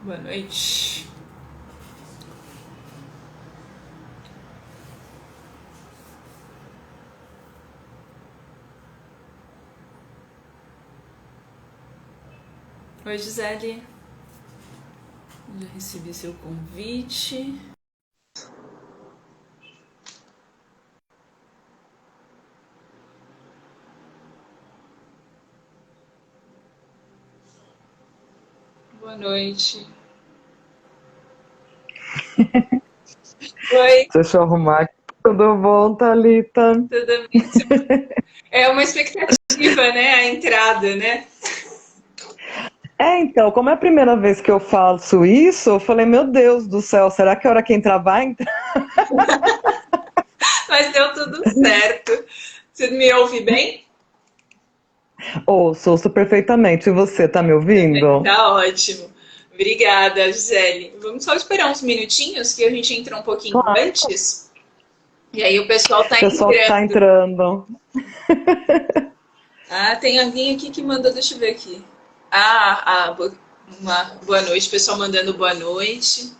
Boa noite. Oi, Gisele. Já recebi seu convite. Boa noite. Oi. Deixa eu arrumar aqui. Tudo bom, Thalita? Tudo bem? É uma expectativa, né? A entrada, né? Então, como é a primeira vez que eu faço isso, eu falei, meu Deus do céu, será que a hora que entrar vai entrar? Mas deu tudo certo. Você me ouve bem? Ouço perfeitamente. E você, tá me ouvindo? Tá ótimo. Obrigada, Gisele. Vamos só esperar uns minutinhos que a gente entra um pouquinho Claro, antes. E aí o pessoal o tá pessoal tá entrando. entrando. Ah, tem alguém aqui que mandou, deixa eu ver aqui. Uma boa noite, pessoal mandando boa noite.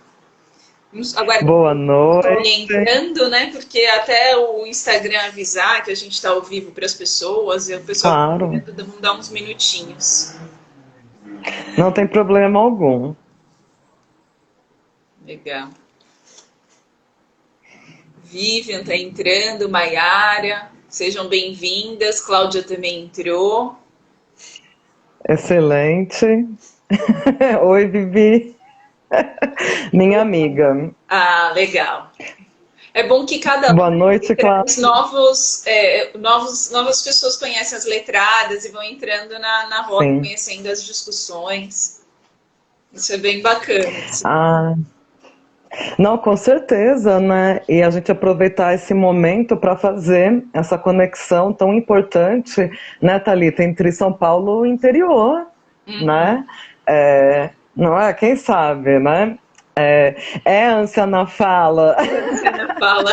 Vamos aguardar Boa o pessoal ir noite. entrando, né? Porque até o Instagram avisar que a gente está ao vivo para as pessoas, e o pessoal vai Claro, entrando, vamos dar uns minutinhos. não tem problema algum. Legal. Vivian tá entrando, Maiara, sejam bem-vindas. Cláudia também entrou. Excelente. Oi, Vivi, minha amiga. Ah, legal. É bom que cada Boa live noite, Cláudia. traz novas pessoas conhecem as letradas e vão entrando na roda, Sim. conhecendo as discussões. Isso é bem bacana. Assim. Ah, não, com certeza, né? E a gente aproveitar esse momento para fazer essa conexão tão importante, né, Thalita, entre São Paulo e o interior, né? Não é? Quem sabe, né? É ânsia na fala. Você não fala.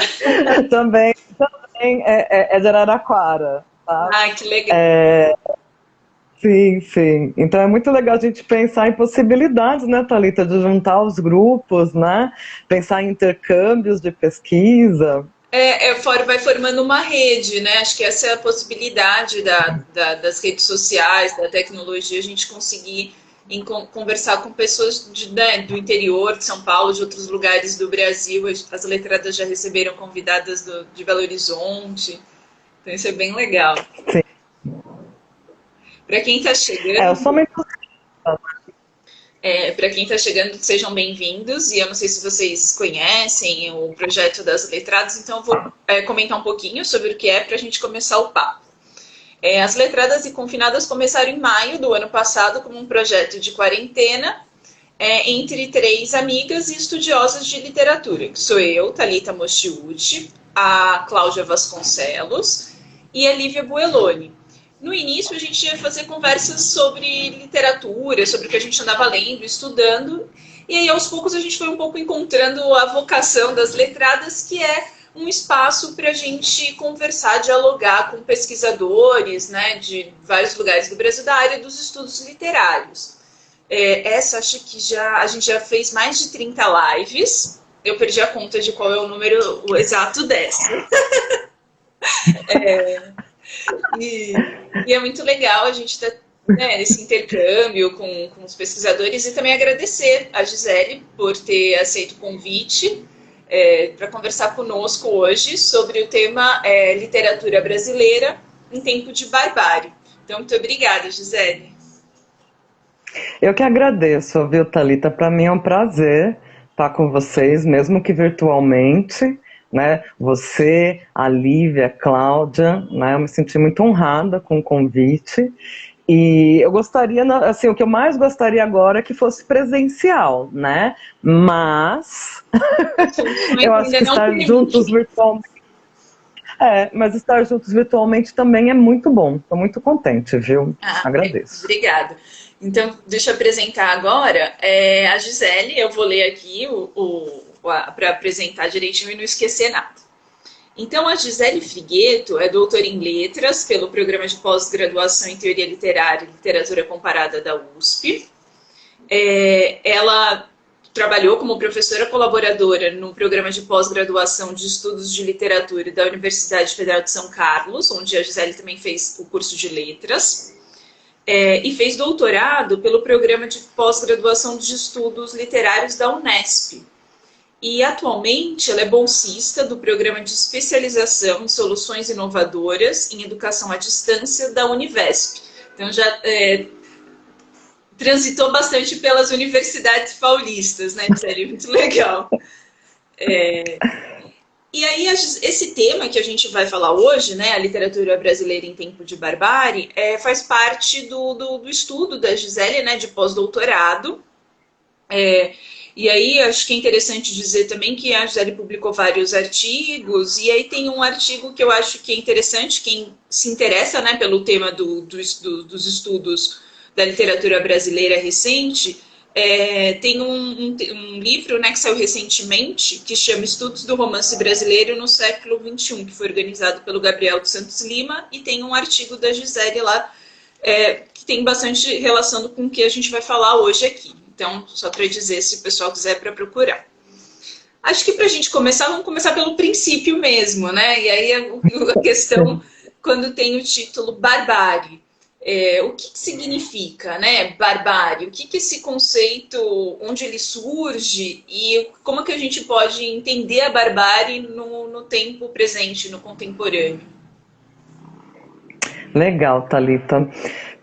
também é de Araraquara, tá? Ah, que legal. Sim, sim. Então é muito legal a gente pensar em possibilidades, né, Thalita, de juntar os grupos, né? Pensar em intercâmbios de pesquisa. Vai formando uma rede, né? Acho que essa é a possibilidade das redes sociais, da tecnologia, a gente conseguir conversar com pessoas né, do interior de São Paulo, de outros lugares do Brasil. As letradas já receberam convidadas de Belo Horizonte, então isso é bem legal. Sim. Para quem está Eu chegando, sou muito. para quem está chegando, sejam bem-vindos. E eu não sei se vocês conhecem o projeto das letradas, então eu vou comentar um pouquinho sobre o que é para a gente começar o papo. As Letradas e Confinadas começaram em maio do ano passado como um projeto de quarentena entre três amigas e estudiosas de literatura, que sou eu, Thalita Mochiuchi, a Cláudia Vasconcelos e a Lívia Bueloni. No início, a gente ia fazer conversas sobre literatura, sobre o que a gente andava lendo, estudando, e aí aos poucos a gente foi um pouco encontrando a vocação das letradas, que é um espaço para a gente conversar, dialogar com pesquisadores, né, de vários lugares do Brasil, da área dos estudos literários. Essa, acho que a gente já fez mais de 30 lives. Eu perdi a conta de qual é o número exato dessa. E é muito legal a gente ter esse intercâmbio com os pesquisadores e também agradecer a Gisele por ter aceito o convite para conversar conosco hoje sobre o tema literatura brasileira em tempo de barbárie. Então, muito obrigada, Gisele. Eu que agradeço, viu, Thalita? Para mim é um prazer estar com vocês, mesmo que virtualmente, né? Você, a Lívia, a Cláudia, né? Eu me senti muito honrada com o convite. E eu gostaria, assim, o que eu mais gostaria agora é que fosse presencial, né? Mas As condições eu acho ainda que não estar juntos permitem. virtualmente. Mas estar juntos virtualmente também é muito bom. Estou muito contente, viu? Agradeço. Obrigada. Então, deixa eu apresentar agora a Gisele. Eu vou ler aqui para apresentar direitinho e não esquecer nada. Então, a Gisele Frigueto é doutora em Letras pelo Programa de Pós-Graduação em Teoria Literária e Literatura Comparada da USP. Ela trabalhou como professora colaboradora no programa de pós-graduação de estudos de literatura da Universidade Federal de São Carlos, onde a Gisele também fez o curso de letras, e fez doutorado pelo programa de pós-graduação de estudos literários da Unesp. E atualmente ela é bolsista do programa de especialização em soluções inovadoras em educação à distância da Univesp. Então já transitou bastante pelas universidades paulistas, né, Gisele? Muito legal. E aí, esse tema que a gente vai falar hoje, né, a literatura brasileira em tempo de barbárie, faz parte do estudo da Gisele, né, de pós-doutorado. E aí, acho que é interessante dizer também que a Gisele publicou vários artigos, e aí tem um artigo que eu acho que é interessante, quem se interessa, né, pelo tema dos estudos da literatura brasileira recente, tem um livro, né, que saiu recentemente, que chama Estudos do Romance Brasileiro no Século XXI, que foi organizado pelo Gabriel dos Santos Lima, e tem um artigo da Gisele lá, que tem bastante relação com o que a gente vai falar hoje aqui. Então, só para dizer, se o pessoal quiser para procurar. Acho que para a gente começar, vamos começar pelo princípio mesmo, né? E aí a questão, quando tem o título barbárie. O que significa, né, barbárie? O que esse conceito, onde ele surge e como que a gente pode entender a barbárie no tempo presente, no contemporâneo? Legal, Thalita.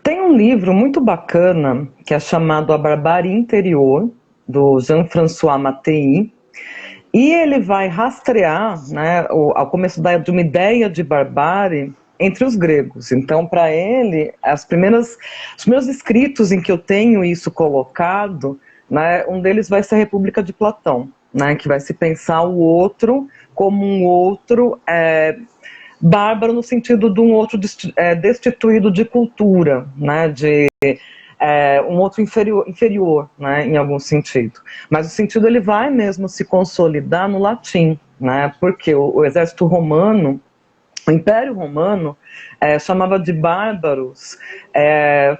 Tem um livro muito bacana que é chamado A Barbárie Interior, do Jean-François Mattei, e ele vai rastrear, né, ao começo de uma ideia de barbárie entre os gregos. Então, para ele, os primeiros escritos em que eu tenho isso colocado, né, um deles vai ser a República de Platão, né, que vai se pensar o outro como um outro bárbaro no sentido de um outro destituído de cultura, né, de um outro inferior, né, em algum sentido. Mas o sentido ele vai mesmo se consolidar no latim, né, porque o exército romano, o Império Romano, chamava de bárbaros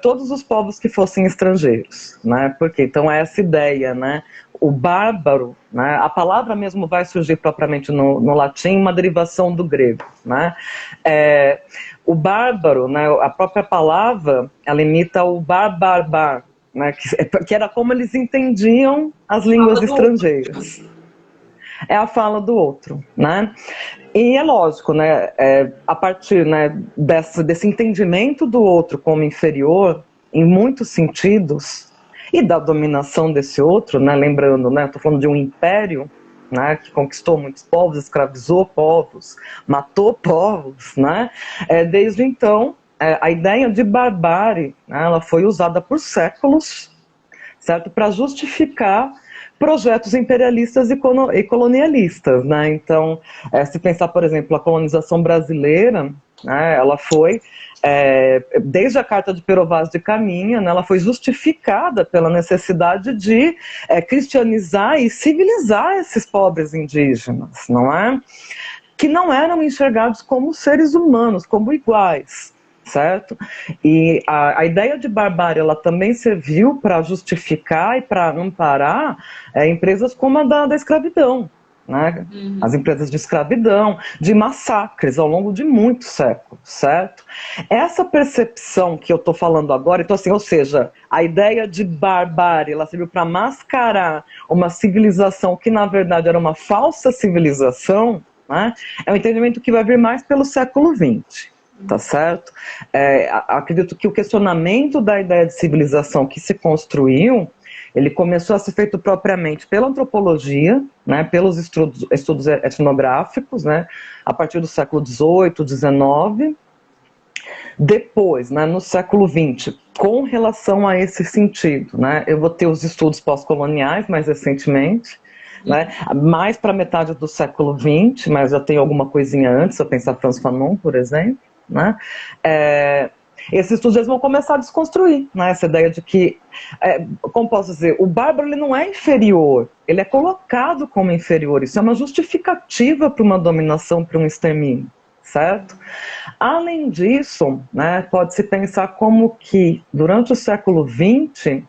todos os povos que fossem estrangeiros, né? Porque então é essa ideia, né? O bárbaro, né? A palavra mesmo vai surgir propriamente no latim, uma derivação do grego, né? O bárbaro, né? A própria palavra, ela imita o barbar, né? Que era como eles entendiam as línguas estrangeiras. É a fala do outro, né? E é lógico, né, a partir, né, desse entendimento do outro como inferior, em muitos sentidos, e da dominação desse outro, né, lembrando, né, estou falando de um império, né, que conquistou muitos povos, escravizou povos, matou povos, né, desde então, a ideia de barbárie, né, ela foi usada por séculos, certo, para justificar projetos imperialistas e colonialistas, né? Então, se pensar, por exemplo, a colonização brasileira, né, ela foi, desde a Carta de Pero Vaz de Caminha, né, ela foi justificada pela necessidade de cristianizar e civilizar esses pobres indígenas, não é? Que não eram enxergados como seres humanos, como iguais. Certo? E a ideia de barbárie ela também serviu para justificar e para amparar empresas como a da escravidão, né? As empresas de escravidão, de massacres ao longo de muitos séculos, certo? Essa percepção que eu estou falando agora, então assim, ou seja, a ideia de barbárie ela serviu para mascarar uma civilização que na verdade era uma falsa civilização, né? É um entendimento que vai vir mais pelo século XX. Tá certo? Acredito que o questionamento da ideia de civilização que se construiu, ele começou a ser feito propriamente pela antropologia, né, pelos estudos etnográficos, né, a partir do século XVIII, XIX. Depois, né, no século XX, com relação a esse sentido, né, eu vou ter os estudos pós-coloniais mais recentemente, né, mais para metade do século XX, mas já tem alguma coisinha antes, se eu pensar Frantz Fanon, por exemplo. Né? Esses estudos eles vão começar a desconstruir, né? Essa ideia de que, como posso dizer, o bárbaro ele não é inferior, ele é colocado como inferior, isso é uma justificativa para uma dominação, para um extermínio, certo? Além disso, né, pode-se pensar como que durante o século XX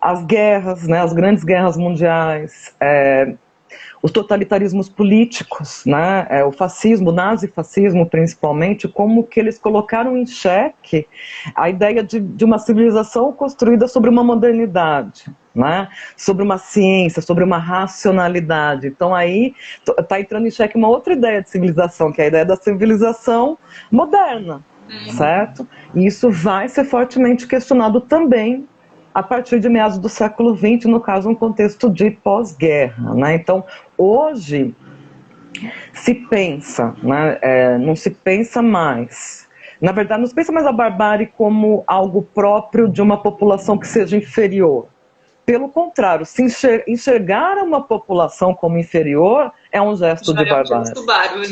as guerras, né, as grandes guerras mundiais, os totalitarismos políticos, né, o fascismo, o nazifascismo principalmente, como que eles colocaram em xeque a ideia de uma civilização construída sobre uma modernidade, né, sobre uma ciência, sobre uma racionalidade. Então aí está entrando em xeque uma outra ideia de civilização, que é a ideia da civilização moderna, certo? E isso vai ser fortemente questionado também a partir de meados do século XX, no caso, um contexto de pós-guerra, né? Então, hoje, se pensa, né, não se pensa mais, na verdade, não se pensa mais a barbárie como algo próprio de uma população que seja inferior. Pelo contrário, se enxergar uma população como inferior é um gesto de barbárie. É um gesto bárbaro,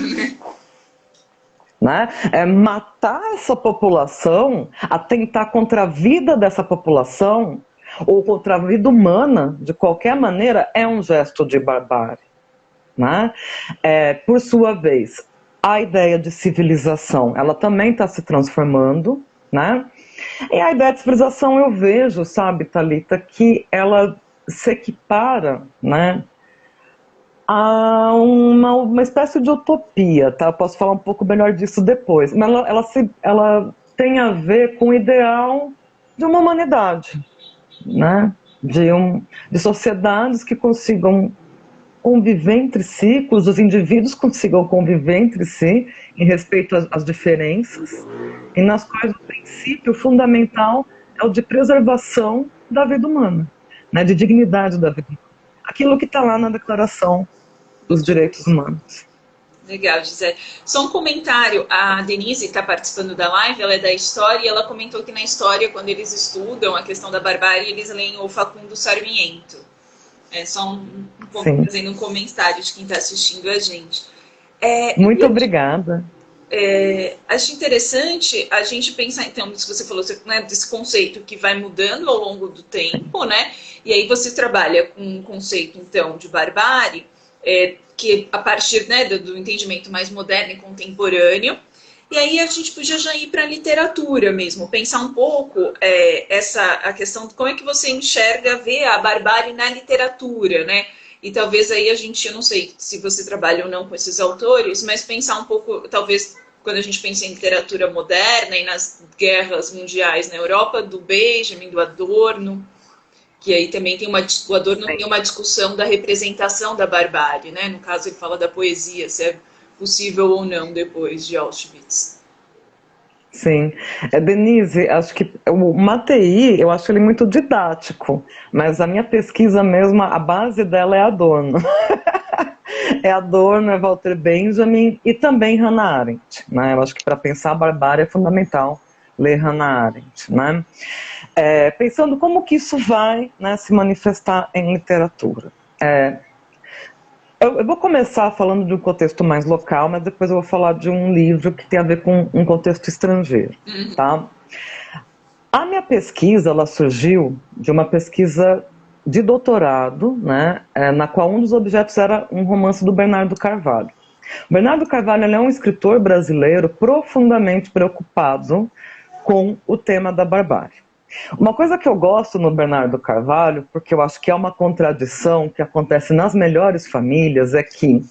né? Matar essa população, atentar contra a vida dessa população, ou contra a vida humana, de qualquer maneira, é um gesto de barbárie, né? Por sua vez, a ideia de civilização, ela também está se transformando, né? E a ideia de civilização eu vejo, sabe, Thalita, que ela se equipara, né, a uma espécie de utopia, tá? Eu posso falar um pouco melhor disso depois. Mas ela tem a ver com o ideal de uma humanidade, né? De sociedades que consigam conviver entre si, cujos indivíduos consigam conviver entre si, em respeito às diferenças, e nas quais o princípio fundamental é o de preservação da vida humana, né? De dignidade da vida humana. Aquilo que está lá na Declaração dos Direitos Humanos. Legal, Gisele. Só um comentário, a Denise está participando da live, ela é da História, e ela comentou que na História, quando eles estudam a questão da barbárie, eles leem o Facundo Sarmiento. É só um pouco fazendo um comentário de quem está assistindo a gente. Muito obrigada. Acho interessante a gente pensar, então, isso que você falou, né, desse conceito que vai mudando ao longo do tempo, né? E aí você trabalha com um conceito, então, de barbárie, que a partir, né, do entendimento mais moderno e contemporâneo. E aí a gente podia já ir para a literatura mesmo, pensar um pouco a questão de como é que você enxerga, vê a barbárie na literatura, né? E talvez aí eu não sei se você trabalha ou não com esses autores, mas pensar um pouco, talvez, quando a gente pensa em literatura moderna e nas guerras mundiais na Europa, do Benjamin, do Adorno, que aí também o Adorno tem uma discussão da representação da barbárie, né? No caso, ele fala da poesia, se é possível ou não depois de Auschwitz. Sim. Denise, acho que o Matei, eu acho ele muito didático, mas a minha pesquisa mesmo, a base dela é Adorno. É Adorno, é Walter Benjamin e também Hannah Arendt, né? Eu acho que para pensar a barbárie é fundamental ler Hannah Arendt, né? Pensando como que isso vai, né, se manifestar em literatura. Eu vou começar falando de um contexto mais local, mas depois eu vou falar de um livro que tem a ver com um contexto estrangeiro, tá? A minha pesquisa, ela surgiu de uma pesquisa de doutorado, né, na qual um dos objetos era um romance do Bernardo Carvalho. O Bernardo Carvalho é um escritor brasileiro profundamente preocupado com o tema da barbárie. Uma coisa que eu gosto no Bernardo Carvalho, porque eu acho que é uma contradição que acontece nas melhores famílias, é que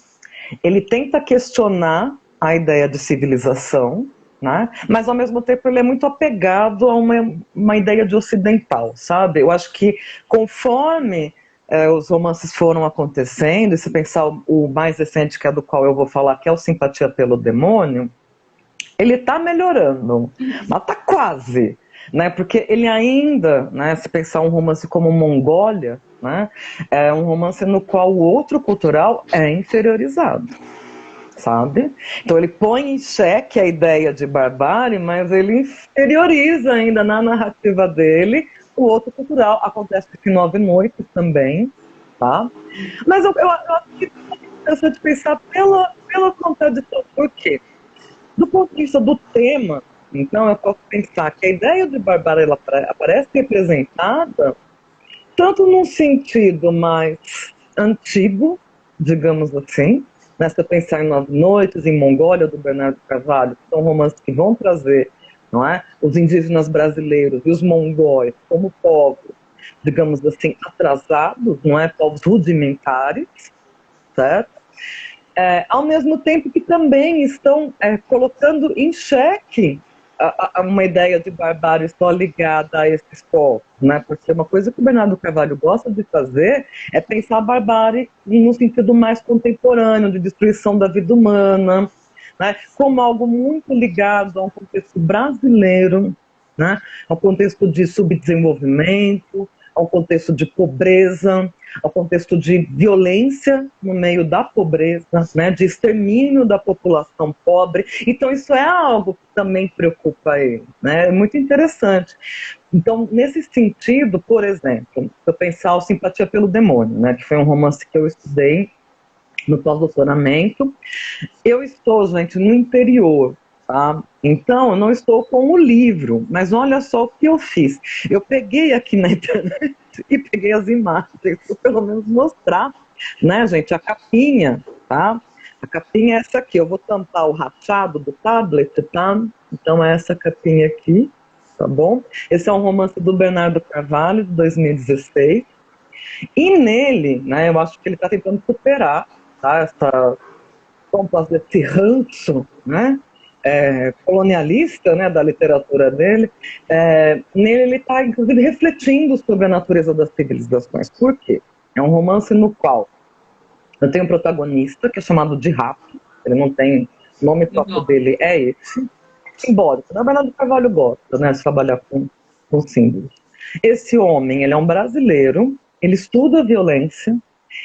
ele tenta questionar a ideia de civilização, né? Mas ao mesmo tempo ele é muito apegado a uma ideia de ocidental, sabe? Eu acho que conforme os romances foram acontecendo, e se pensar o mais recente, que é do qual eu vou falar, que é o Simpatia pelo Demônio, ele está melhorando, mas está quase. Né, porque ele ainda, né, se pensar um romance como Mongólia, né, é um romance no qual o outro cultural é inferiorizado, sabe? Então ele põe em xeque a ideia de barbárie, mas ele inferioriza ainda na narrativa dele o outro cultural. Acontece em Nove Noites também, tá? Mas eu acho que é interessante pensar pela contradição. Por quê? Do ponto de vista do tema, então eu posso pensar que a ideia de barbárie ela aparece representada tanto num sentido mais antigo, digamos assim, né? Se eu pensar em Nove Noites, em Mongólia, do Bernardo Carvalho, que são romances que vão trazer, não é, os indígenas brasileiros e os mongóis como povos digamos assim, atrasados, não é? Povos rudimentares, certo? Ao mesmo tempo que também estão colocando em xeque uma ideia de barbárie só ligada a esses povos, né? Porque uma coisa que o Bernardo Carvalho gosta de fazer é pensar a barbárie no sentido mais contemporâneo, de destruição da vida humana, né? Como algo muito ligado a um contexto brasileiro, né? Ao contexto de subdesenvolvimento, ao contexto de pobreza, ao contexto de violência no meio da pobreza, né, de extermínio da população pobre. Então, isso é algo que também preocupa ele, né? É muito interessante. Então, nesse sentido, por exemplo, se eu pensar o Simpatia pelo Demônio, né, que foi um romance que eu estudei no pós-doutoramento, eu estou, gente, no interior, tá? Então, eu não estou com o livro, mas olha só o que eu fiz. Eu peguei aqui na internet e peguei as imagens, para pelo menos mostrar, né, gente, a capinha, tá? A capinha é essa aqui, eu vou tampar o rachado do tablet, tá? Então, é essa capinha aqui, tá bom? Esse é um romance do Bernardo Carvalho, de 2016. E nele, né, eu acho que ele está tentando superar, tá, como posso dizer, esse ranço, né, colonialista, né, da literatura dele. Nele ele está, inclusive, refletindo sobre a natureza das civilizações. Por quê? É um romance no qual eu tenho um protagonista que é chamado de Rato, ele não tem nome próprio dele, é esse, simbólico. Na verdade, o Carvalho gosta, né, de trabalhar com símbolos. Esse homem, ele é um brasileiro, ele estuda violência,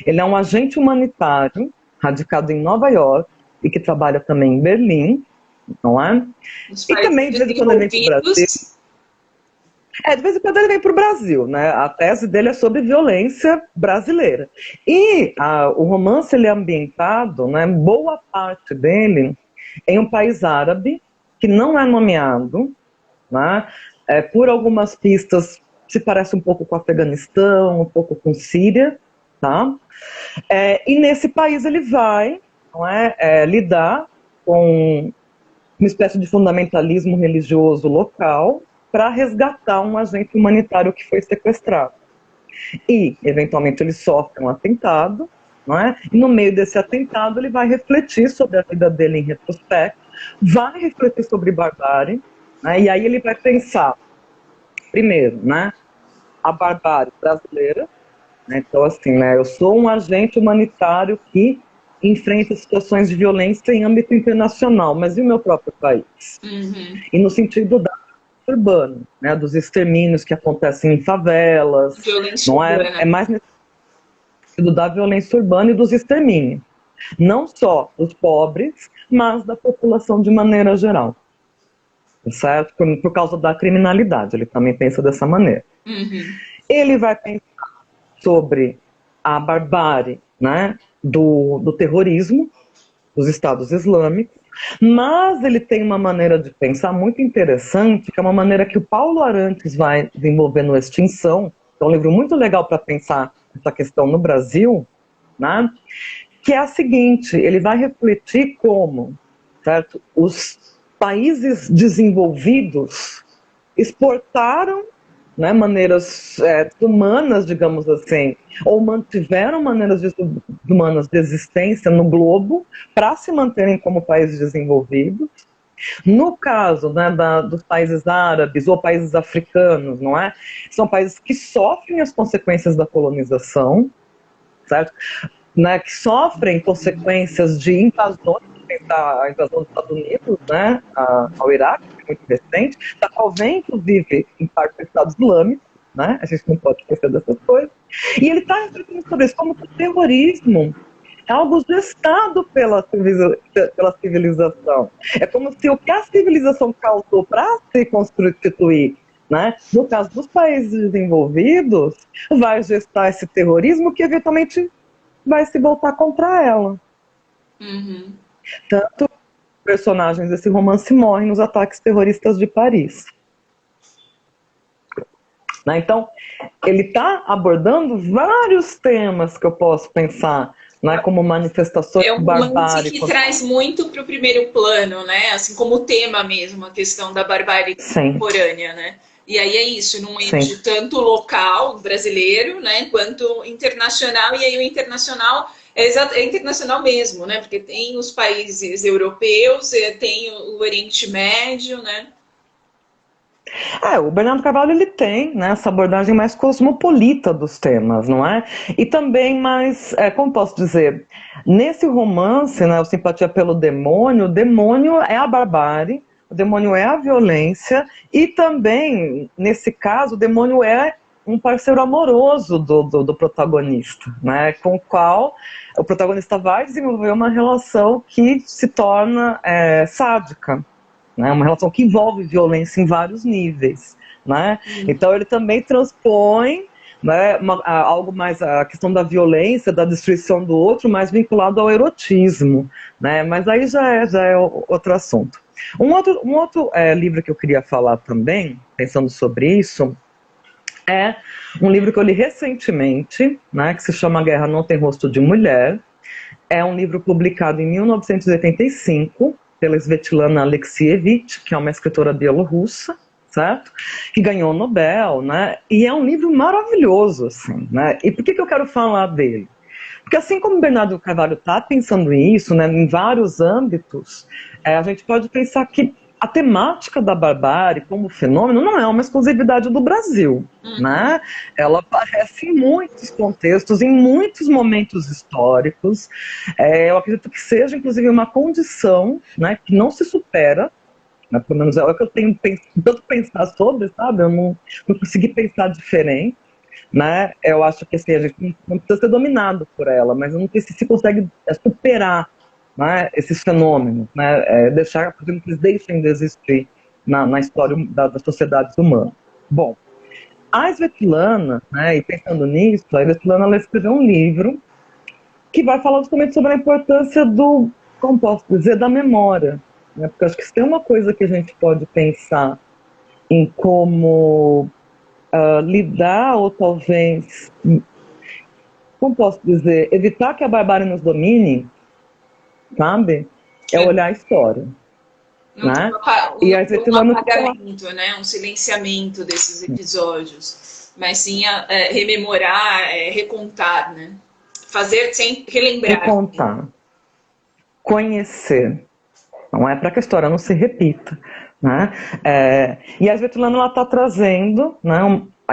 ele é um agente humanitário, radicado em Nova York, e que trabalha também em Berlim, não é? E também, de vez em quando, ele vem para o Brasil. De vez em quando ele vem para o Brasil, né? A tese dele é sobre violência brasileira. E o romance, ele é ambientado, né, boa parte dele, em um país árabe, que não é nomeado, né? Por algumas pistas, se parece um pouco com o Afeganistão, um pouco com Síria, tá? E nesse país ele vai, não é, lidar com uma espécie de fundamentalismo religioso local para resgatar um agente humanitário que foi sequestrado. E, eventualmente, ele sofre um atentado, não é? E no meio desse atentado ele vai refletir sobre a vida dele em retrospecto, vai refletir sobre barbárie, né? E aí ele vai pensar, primeiro, né, a barbárie brasileira. Então, assim, né, eu sou um agente humanitário que enfrenta situações de violência em âmbito internacional, mas e o meu próprio país? Uhum. E no sentido da urbana, né, dos extermínios que acontecem em favelas, Violência não urbana. é mais nesse sentido da violência urbana e dos extermínios, não só dos pobres, mas da população de maneira geral, certo? Por causa da criminalidade, ele também pensa dessa maneira. Uhum. Ele vai pensar sobre a barbárie, né, do terrorismo dos Estados Islâmicos, mas ele tem uma maneira de pensar muito interessante, que é uma maneira que o Paulo Arantes vai desenvolver no Extinção, que é um livro muito legal para pensar essa questão no Brasil, né, que é a seguinte, ele vai refletir como, certo, os países desenvolvidos exportaram, né, maneiras humanas, digamos assim, ou mantiveram maneiras humanas de existência no globo para se manterem como países desenvolvidos. No caso, né, dos países árabes ou países africanos, não é? São países que sofrem as consequências da colonização, certo? Né, que sofrem consequências de invasões, a invasão dos Estados Unidos, né, ao Iraque, que é muito recente, da qual vem, inclusive, em parte do Estado Islâmico, né, a gente não pode esquecer dessas coisas, e ele está refletindo sobre isso, como o terrorismo é algo gestado pela civilização. É como se o que a civilização causou para se constituir, né, no caso dos países desenvolvidos, vai gestar esse terrorismo que eventualmente vai se voltar contra ela. Uhum. Tanto personagens desse romance morrem nos ataques terroristas de Paris. Né? Então, ele está abordando vários temas que eu posso pensar, né, como manifestações de barbárie. É um romance que traz muito para o primeiro plano, né? Assim como o tema mesmo, a questão da barbárie contemporânea, né? E aí é isso, num Sim. eixo tanto local, brasileiro, né, quanto internacional, e aí o internacional é internacional mesmo, né, porque tem os países europeus, tem o Oriente Médio, né. O Bernardo Carvalho ele tem, né, essa abordagem mais cosmopolita dos temas, não é? E também mais, como posso dizer, nesse romance, né, o Simpatia pelo Demônio, o demônio é a barbárie, o demônio é a violência e também, nesse caso, o demônio é um parceiro amoroso do protagonista, né, com o qual o protagonista vai desenvolver uma relação que se torna sádica, né? Uma relação que envolve violência em vários níveis, né? Então ele também transpõe, né, algo mais, a questão da violência, da destruição do outro, mais vinculado ao erotismo, né? Mas aí já é outro assunto. Um outro livro que eu queria falar também, pensando sobre isso, é um livro que eu li recentemente, né, que se chama A Guerra Não Tem Rosto de Mulher. É um livro publicado em 1985 pela Svetlana Alexievich, que é uma escritora bielorrussa, certo? Que ganhou o Nobel, né? E é um livro maravilhoso, assim, né? E por que eu quero falar dele? Porque assim como o Bernardo Carvalho está pensando isso, né, em vários âmbitos, a gente pode pensar que a temática da barbárie como fenômeno não é uma exclusividade do Brasil, né? Ela aparece em muitos contextos, em muitos momentos históricos. Eu acredito que seja, inclusive, uma condição, né, que não se supera, né, pelo menos é o que eu tenho tanto pensar sobre, sabe? Eu não consegui pensar diferente. Né? Eu acho que assim, a gente não precisa ser dominado por ela, mas eu não sei se consegue superar, né, esses fenômenos, né, deixar que eles deixem de existir na história das sociedades humanas. Bom, a Svetlana, né, e pensando nisso, a Svetlana ela escreveu um livro que vai falar justamente sobre a importância como posso dizer, da memória, né, porque eu acho que se tem uma coisa que a gente pode pensar em como lidar ou talvez, como posso dizer, evitar que a barbárie nos domine, sabe? É olhar a história, Não tem né? E a um Svetlana apagamento, né? Um silenciamento desses episódios, mas sim rememorar, recontar, né? Fazer sem relembrar. recontar, conhecer, não é para que a história não se repita, né? E a Svetlana ela está trazendo, né,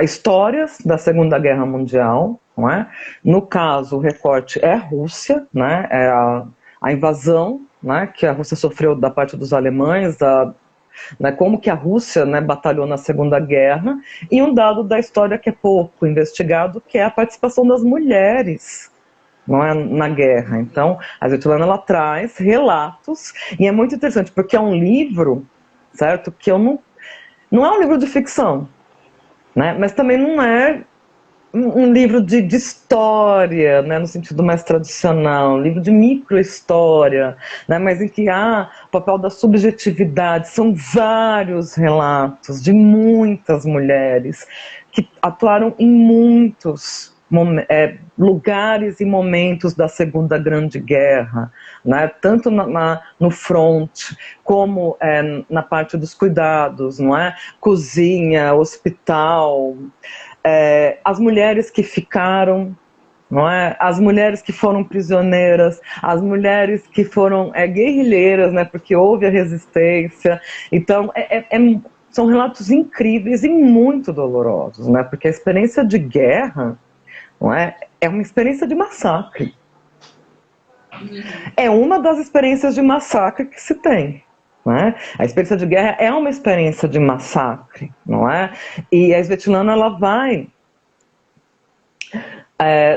histórias da Segunda Guerra Mundial, não é? No caso, o recorte é a Rússia, né? É a invasão, né, que a Rússia sofreu da parte dos alemães, né, como que a Rússia, né, batalhou na Segunda Guerra, e um dado da história que é pouco investigado, que é a participação das mulheres, não é, na guerra. Então, a Svetlana ela traz relatos, e é muito interessante, porque é um livro, certo, que eu não é um livro de ficção, né, mas também não é um livro de história, né, no sentido mais tradicional, um livro de microhistória, né, mas em que há o papel da subjetividade. São vários relatos de muitas mulheres que atuaram em muitos lugares e momentos da Segunda Grande Guerra, né, tanto no front, como na parte dos cuidados, não é? Cozinha, hospital, as mulheres que ficaram, não é? As mulheres que foram prisioneiras, as mulheres que foram guerrilheiras, né? Porque houve a resistência. Então, são relatos incríveis e muito dolorosos, né? Porque a experiência de guerra, não é uma experiência de massacre. É uma das experiências de massacre que se tem. Né? A experiência de guerra é uma experiência de massacre, não é? E a Svetlana, ela vai...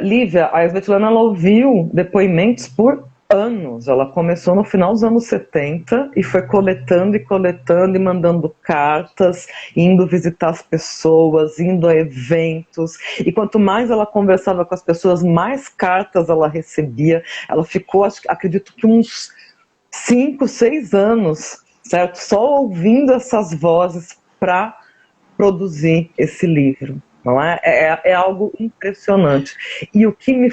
Lívia, a Svetlana, ela ouviu depoimentos por anos. Ela começou no final dos anos 70 e foi coletando e coletando e mandando cartas, indo visitar as pessoas, indo a eventos. E quanto mais ela conversava com as pessoas, mais cartas ela recebia. Ela ficou, acredito que uns 5, 6 anos, certo? Só ouvindo essas vozes para produzir esse livro. Não é? É algo impressionante. E o que me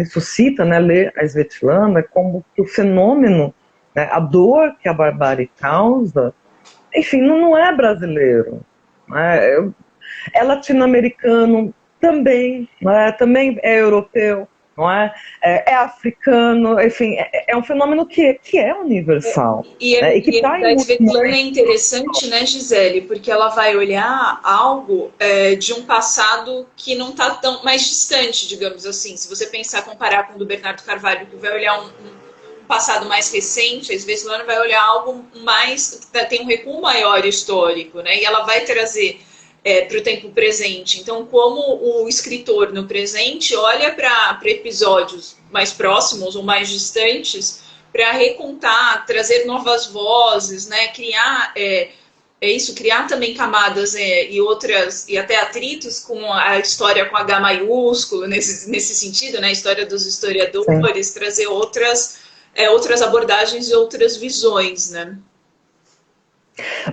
suscita, né, ler a Svetlana é como que o fenômeno, né, a dor que a barbárie causa, enfim, não é brasileiro. né? É latino-americano também, né? Também é europeu, não é? É africano, enfim, é um fenômeno que é universal, né? E que E está em da muitos Svetlana é momentos. interessante, né, Gisele? Porque ela vai olhar algo de um passado que não está tão mais distante, digamos assim. Se você pensar, comparar com o do Bernardo Carvalho, que vai olhar um passado mais recente, a Svetlana vai olhar algo mais, tem um recuo maior histórico, né? E ela vai trazer para o tempo presente. Então, como o escritor no presente olha para episódios mais próximos ou mais distantes para recontar, trazer novas vozes, né? Criar criar também camadas e outras e até atritos com a história com H maiúsculo nesse sentido, né? A história dos historiadores, Sim. trazer outras abordagens e outras visões, né?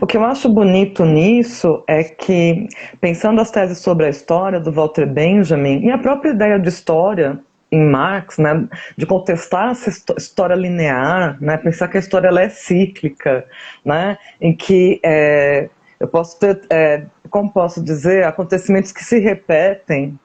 O que eu acho bonito nisso é que, pensando as teses sobre a história do Walter Benjamin e a própria ideia de história em Marx, né, de contestar essa história linear, né, pensar que a história ela é cíclica, né, em que eu posso ter, como posso dizer, acontecimentos que se repetem,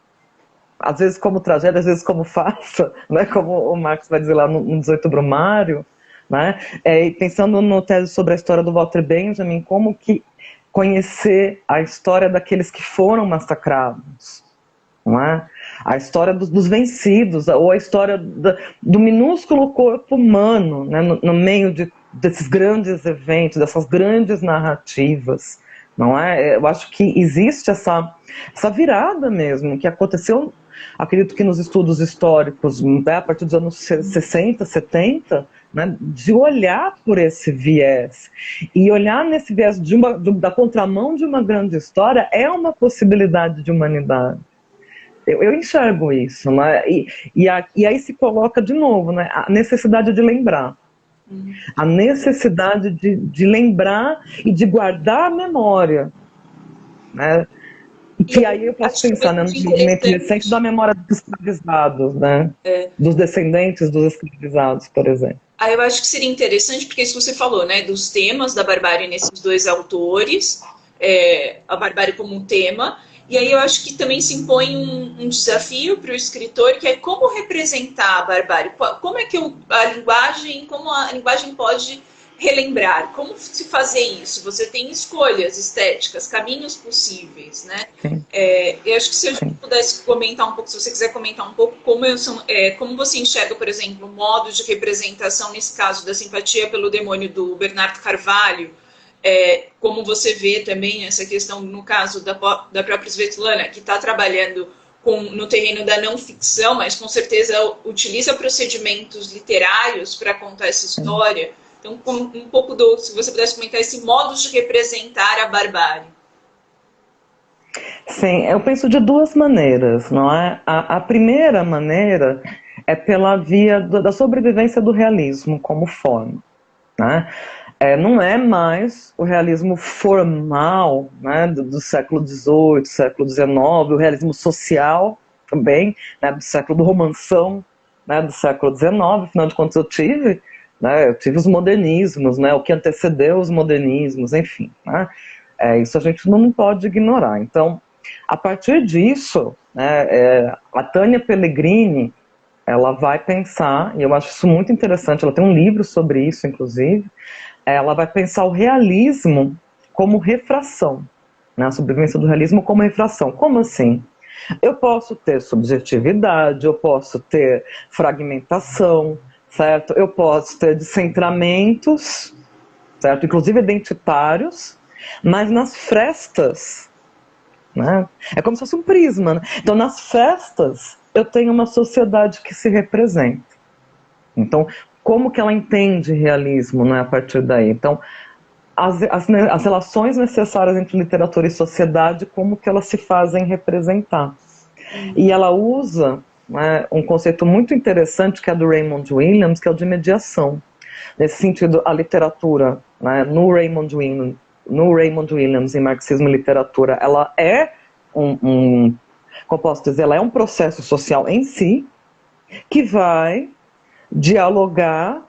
às vezes como tragédia, às vezes como farsa, né, como o Marx vai dizer lá no 18 Brumário, né, e pensando no tese sobre a história do Walter Benjamin, como que conhecer a história daqueles que foram massacrados, não é? A história dos vencidos, ou a história do minúsculo corpo humano, né, no meio desses grandes eventos, dessas grandes narrativas, não é? Eu acho que existe essa virada mesmo, que aconteceu, acredito que nos estudos históricos, né, a partir dos anos 60, 70, né, de olhar por esse viés. E olhar nesse viés da contramão de uma grande história é uma possibilidade de humanidade. Eu enxergo isso, né? E aí se coloca de novo, né, a necessidade de lembrar. A necessidade de lembrar e de guardar a memória, né? E que aí eu posso pensar, né, no movimento recente da memória dos escravizados, né? Dos descendentes dos escravizados, por exemplo. Aí eu acho que seria interessante, porque isso você falou, né, dos temas da barbárie nesses dois autores, a barbárie como um tema, e aí eu acho que também se impõe um desafio para o escritor, que é como representar a barbárie, como é que como a linguagem pode relembrar, como se fazer isso? Você tem escolhas estéticas, caminhos possíveis, né? Eu acho que se a gente pudesse comentar um pouco, se você quiser comentar um pouco, como você enxerga, por exemplo, o modo de representação, nesse caso, da simpatia pelo demônio do Bernardo Carvalho, como você vê também essa questão, no caso da própria Svetlana, que está trabalhando no terreno da não ficção, mas com certeza utiliza procedimentos literários para contar essa história. Então, um pouco se você pudesse comentar esse modo de representar a barbárie. Sim, eu penso de duas maneiras, não é? A primeira maneira é pela via da sobrevivência do realismo como forma, né? Não é mais o realismo formal, né, do século XVIII, século XIX, o realismo social também, né, do século do romanção, né, do século XIX. Afinal de contas, eu tive os modernismos, né, o que antecedeu os modernismos, enfim, né, isso a gente não pode ignorar. Então, a partir disso, né, a Tânia Pellegrini, ela vai pensar, e eu acho isso muito interessante, ela tem um livro sobre isso, inclusive, ela vai pensar o realismo como refração, né? A sobrevivência do realismo como refração. Como assim? Eu posso ter subjetividade, eu posso ter fragmentação, certo? Eu posso ter descentramentos, certo? Inclusive identitários, mas nas frestas, né? É como se fosse um prisma, né? Então, nas festas, eu tenho uma sociedade que se representa. Então, como que ela entende realismo, né, a partir daí? Então, as relações necessárias entre literatura e sociedade, como que elas se fazem representar. E ela usa, né, um conceito muito interessante, que é do Raymond Williams, que é o de mediação. Nesse sentido, a literatura, né, no Raymond Williams, em Marxismo e Literatura, ela é como posso dizer, ela é um processo social em si, que vai dialogar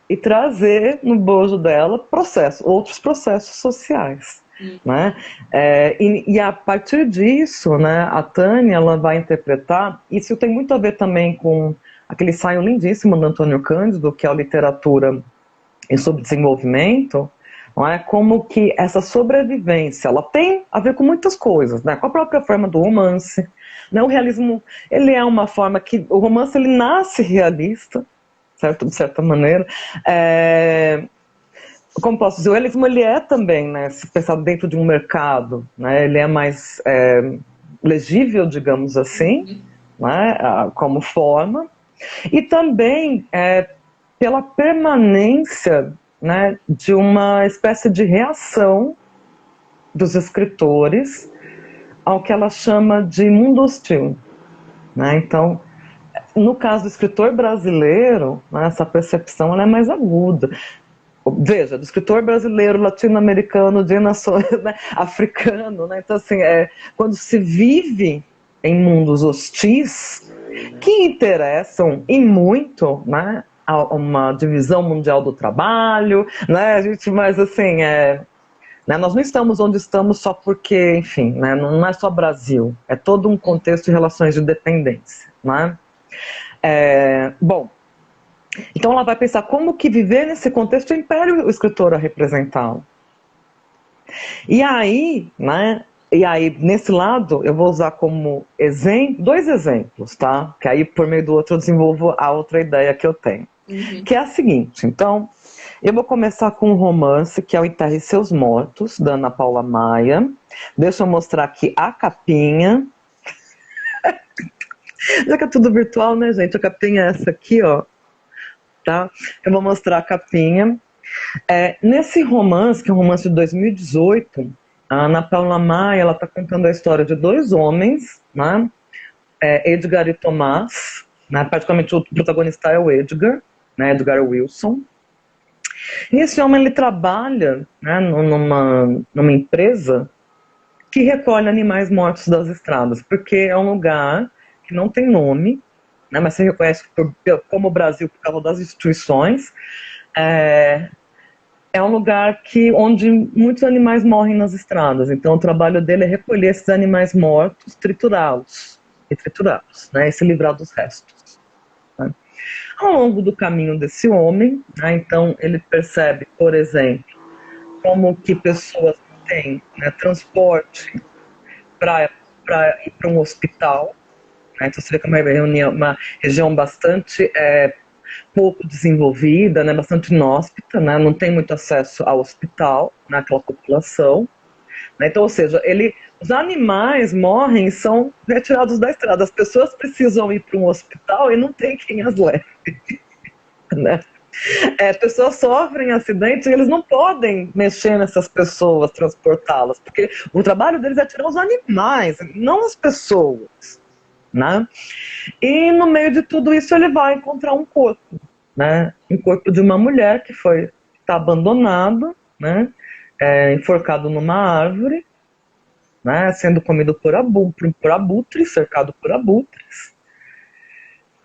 e trazer no bojo dela outros processos sociais. né? E a partir disso, né, a Tânia ela vai interpretar, isso tem muito a ver também com aquele ensaio lindíssimo do Antônio Cândido, que é a literatura em subdesenvolvimento, não é? Como que essa sobrevivência, ela tem a ver com muitas coisas, né? Com a própria forma do romance, né? O realismo, ele é uma forma que, o romance ele nasce realista, certo? De certa maneira, como posso dizer, o realismo ele é também, né, se pensar dentro de um mercado, né, ele é mais legível, digamos assim, né, como forma, e também pela permanência, né, de uma espécie de reação dos escritores ao que ela chama de mundo hostil, né? Então, no caso do escritor brasileiro, né, essa percepção ela é mais aguda. Veja, do escritor brasileiro, latino-americano, de nações, né, africano, né? Então, assim, quando se vive em mundos hostis, que interessam e muito, né, a uma divisão mundial do trabalho, né, a gente, mas assim, né, nós não estamos onde estamos só porque, enfim, né, não é só Brasil, é todo um contexto de relações de dependência, né? Bom, então ela vai pensar como que viver nesse contexto impele o escritor a representá-lo. E aí, né, nesse lado, eu vou usar como exemplo, 2 exemplos, tá? Que aí, por meio do outro, eu desenvolvo a outra ideia que eu tenho. Que é a seguinte, então, eu vou começar com um romance, que é o Enterre Seus Mortos, da Ana Paula Maia. Deixa eu mostrar aqui a capinha. Já que é tudo virtual, né, gente? A capinha é essa aqui, ó. Tá? Eu vou mostrar a capinha. Nesse romance, que é um romance de 2018, a Ana Paula Maia está contando a história de 2 homens, né? Edgar e Tomás, né? Praticamente o protagonista é o Edgar, né? Edgar Wilson. E esse homem ele trabalha, né, numa empresa que recolhe animais mortos das estradas, porque é um lugar que não tem nome, né, mas se reconhece como o Brasil por causa das instituições. É um lugar onde muitos animais morrem nas estradas. Então, o trabalho dele é recolher esses animais mortos, triturá-los, né, e se livrar dos restos. Né. Ao longo do caminho desse homem, né, então, ele percebe, por exemplo, como que pessoas têm, né, transporte para ir para um hospital. Né, então, você vê que é uma região bastante pouco desenvolvida, né, bastante inóspita, né, não tem muito acesso ao hospital naquela população. Né, então, ou seja, os animais morrem e são retirados da estrada. As pessoas precisam ir para um hospital e não tem quem as leve. Né? As pessoas sofrem acidentes e eles não podem mexer nessas pessoas, transportá-las, porque o trabalho deles é tirar os animais, não as pessoas. Né? E no meio de tudo isso ele vai encontrar um corpo, né? Um corpo de uma mulher que está abandonado, né? Enforcado numa árvore, né? Sendo comido por abutres, cercado por abutres,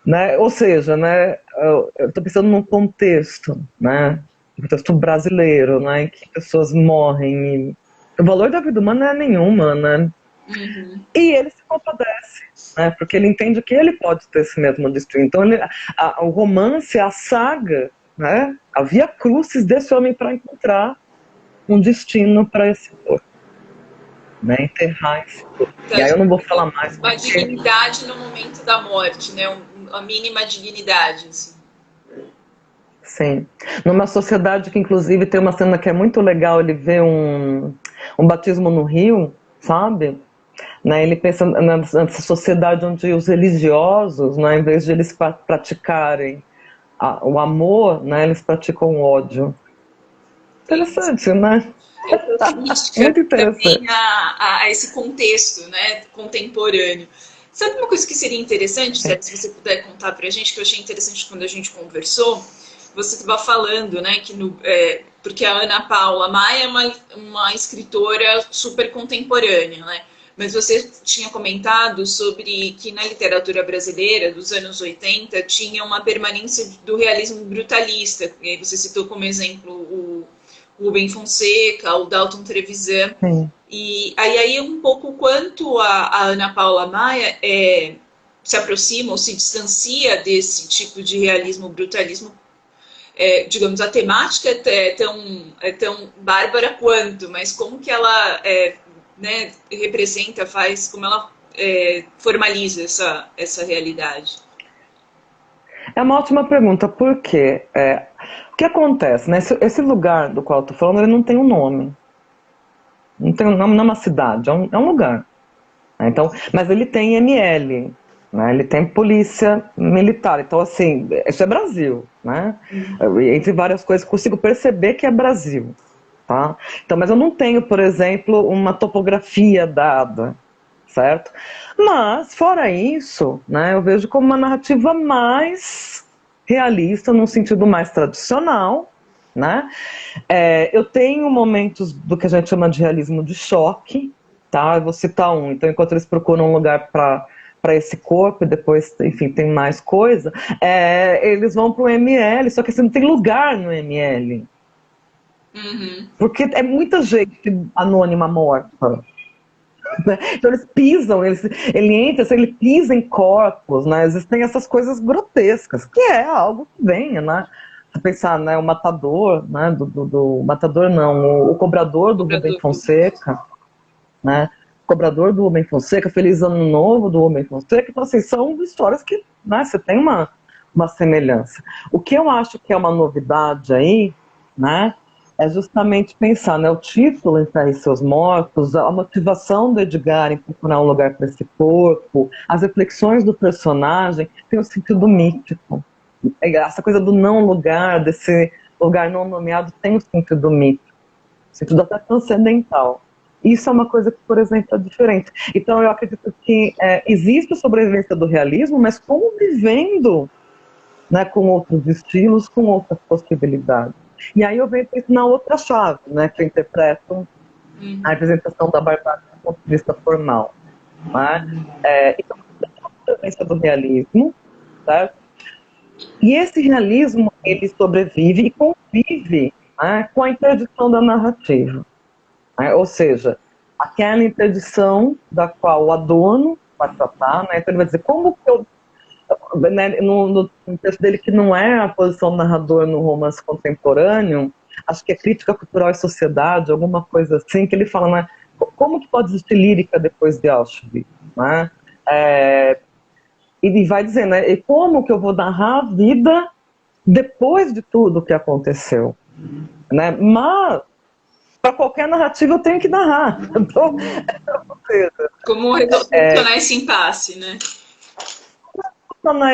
né? Ou seja, né? Eu estou pensando num contexto, né? Um contexto brasileiro, né? Em que pessoas morrem e o valor da vida humana não é nenhuma, né? E ele se compadece, né, porque ele entende que ele pode ter esse mesmo destino. Então, o romance é a saga, né, a via crucis desse homem para encontrar um destino para esse corpo, né, enterrar esse corpo. Então, e aí eu não vou falar mais. Uma dignidade no momento da morte, né, a mínima dignidade. Assim. Sim. Numa sociedade que, inclusive, tem uma cena que é muito legal, ele vê um batismo no rio, sabe? Né, ele pensa nessa sociedade onde os religiosos, né, em vez de eles praticarem o amor, né, eles praticam o ódio. Interessante, né? Muito interessante. Também a esse contexto, né, contemporâneo. Sabe uma coisa que seria interessante, se você puder contar pra gente, que eu achei interessante quando a gente conversou? Você estava falando, né, que porque a Ana Paula Maia é uma escritora super contemporânea, né? Mas você tinha comentado sobre que na literatura brasileira dos anos 80 tinha uma permanência do realismo brutalista. E aí você citou como exemplo Rubem Fonseca, o Dalton Trevisan. Sim. E aí um pouco quanto a Ana Paula Maia se aproxima ou se distancia desse tipo de realismo, brutalismo, digamos, a temática é tão bárbara quanto, mas como que ela né, representa, faz, como ela formaliza essa realidade? É uma ótima pergunta, por quê? O que acontece, né? Esse lugar do qual eu tô falando, ele não tem um nome. Não tem um nome, não é uma cidade, é um lugar. Né? Então, mas ele tem ML, né? Ele tem polícia militar. Então, assim, isso é Brasil, né? Entre várias coisas, consigo perceber que é Brasil. Tá? Então, mas eu não tenho, por exemplo, uma topografia dada, certo? Mas, fora isso, né, eu vejo como uma narrativa mais realista, num sentido mais tradicional, né? Eu tenho momentos do que a gente chama de realismo de choque, tá? Eu vou citar um. Então, enquanto eles procuram um lugar para esse corpo, e depois, enfim, tem mais coisa, eles vão para o ML, só que assim, não tem lugar no ML. Uhum. Porque é muita gente anônima morta. Né? Então eles pisam, ele entra, assim, ele pisa em corpos, né? Existem essas coisas grotescas, que é algo que vem, né? Se pensar, né, o matador, né, do matador não, o cobrador do Rubem Fonseca, né? O cobrador do Rubem Fonseca, Feliz Ano Novo do Rubem Fonseca, então assim, são histórias que, né, você tem uma semelhança. O que eu acho que é uma novidade aí, né? É justamente pensar, né, o título Enterre Seus Mortos, a motivação do Edgar em procurar um lugar para esse corpo, as reflexões do personagem, tem um sentido mítico. Essa coisa do não lugar, desse lugar não nomeado, tem um sentido mítico, um sentido até transcendental. Isso é uma coisa que, por exemplo, é diferente. Então, eu acredito que existe a sobrevivência do realismo, mas convivendo, né, com outros estilos, com outras possibilidades. E aí eu venho na outra chave, né, que eu interpreto a representação da barbárie do ponto de vista formal. Né? Então, a sobrevivência do realismo, certo? E esse realismo, ele sobrevive e convive, né, com a interdição da narrativa. Né? Ou seja, aquela interdição da qual o Adorno vai tratar, né? Então ele vai dizer, como que eu, né, no texto dele, que não é a posição do narrador no romance contemporâneo, acho que é crítica cultural e sociedade, alguma coisa assim, que ele fala, né, como que pode existir lírica depois de Auschwitz? Né? E vai dizer, né, e como que eu vou narrar a vida depois de tudo que aconteceu? Né? Mas, para qualquer narrativa, eu tenho que narrar. Então, Como solucionar esse impasse, né?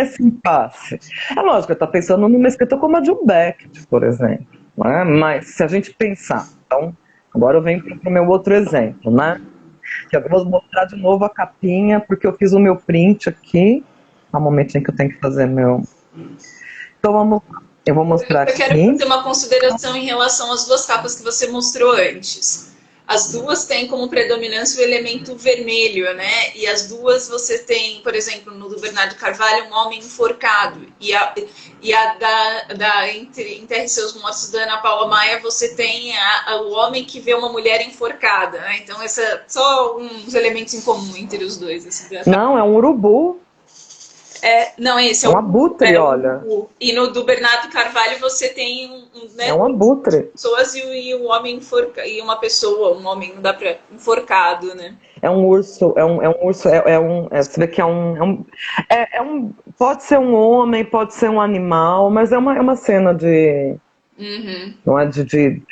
esse impasse. É lógico, eu estou pensando numa escrita como a de um Beckett, por exemplo. Né? Mas se a gente pensar, então, agora eu venho para o meu outro exemplo, né? Que eu vou mostrar de novo a capinha, porque eu fiz o meu print aqui. Há um momentinho que eu tenho que fazer meu. Então eu vou mostrar aqui. Eu quero fazer uma consideração em relação às duas capas que você mostrou antes. As duas têm como predominância o elemento vermelho, né? E as duas você tem, por exemplo, no do Bernardo Carvalho, um homem enforcado. E a da Enterre Seus Mortos, da Ana Paula Maia, você tem o homem que vê uma mulher enforcada. Né? Então, só uns elementos em comum entre os dois. Assim, não, é um urubu. Não, esse é um abutre, olha. E no do Bernardo Carvalho você tem né, é um abutre. Pessoas e um homem e uma pessoa, um homem, não dá pra enforcado, né? É um urso, você vê que pode ser um homem, pode ser um animal, mas é uma cena de, não é de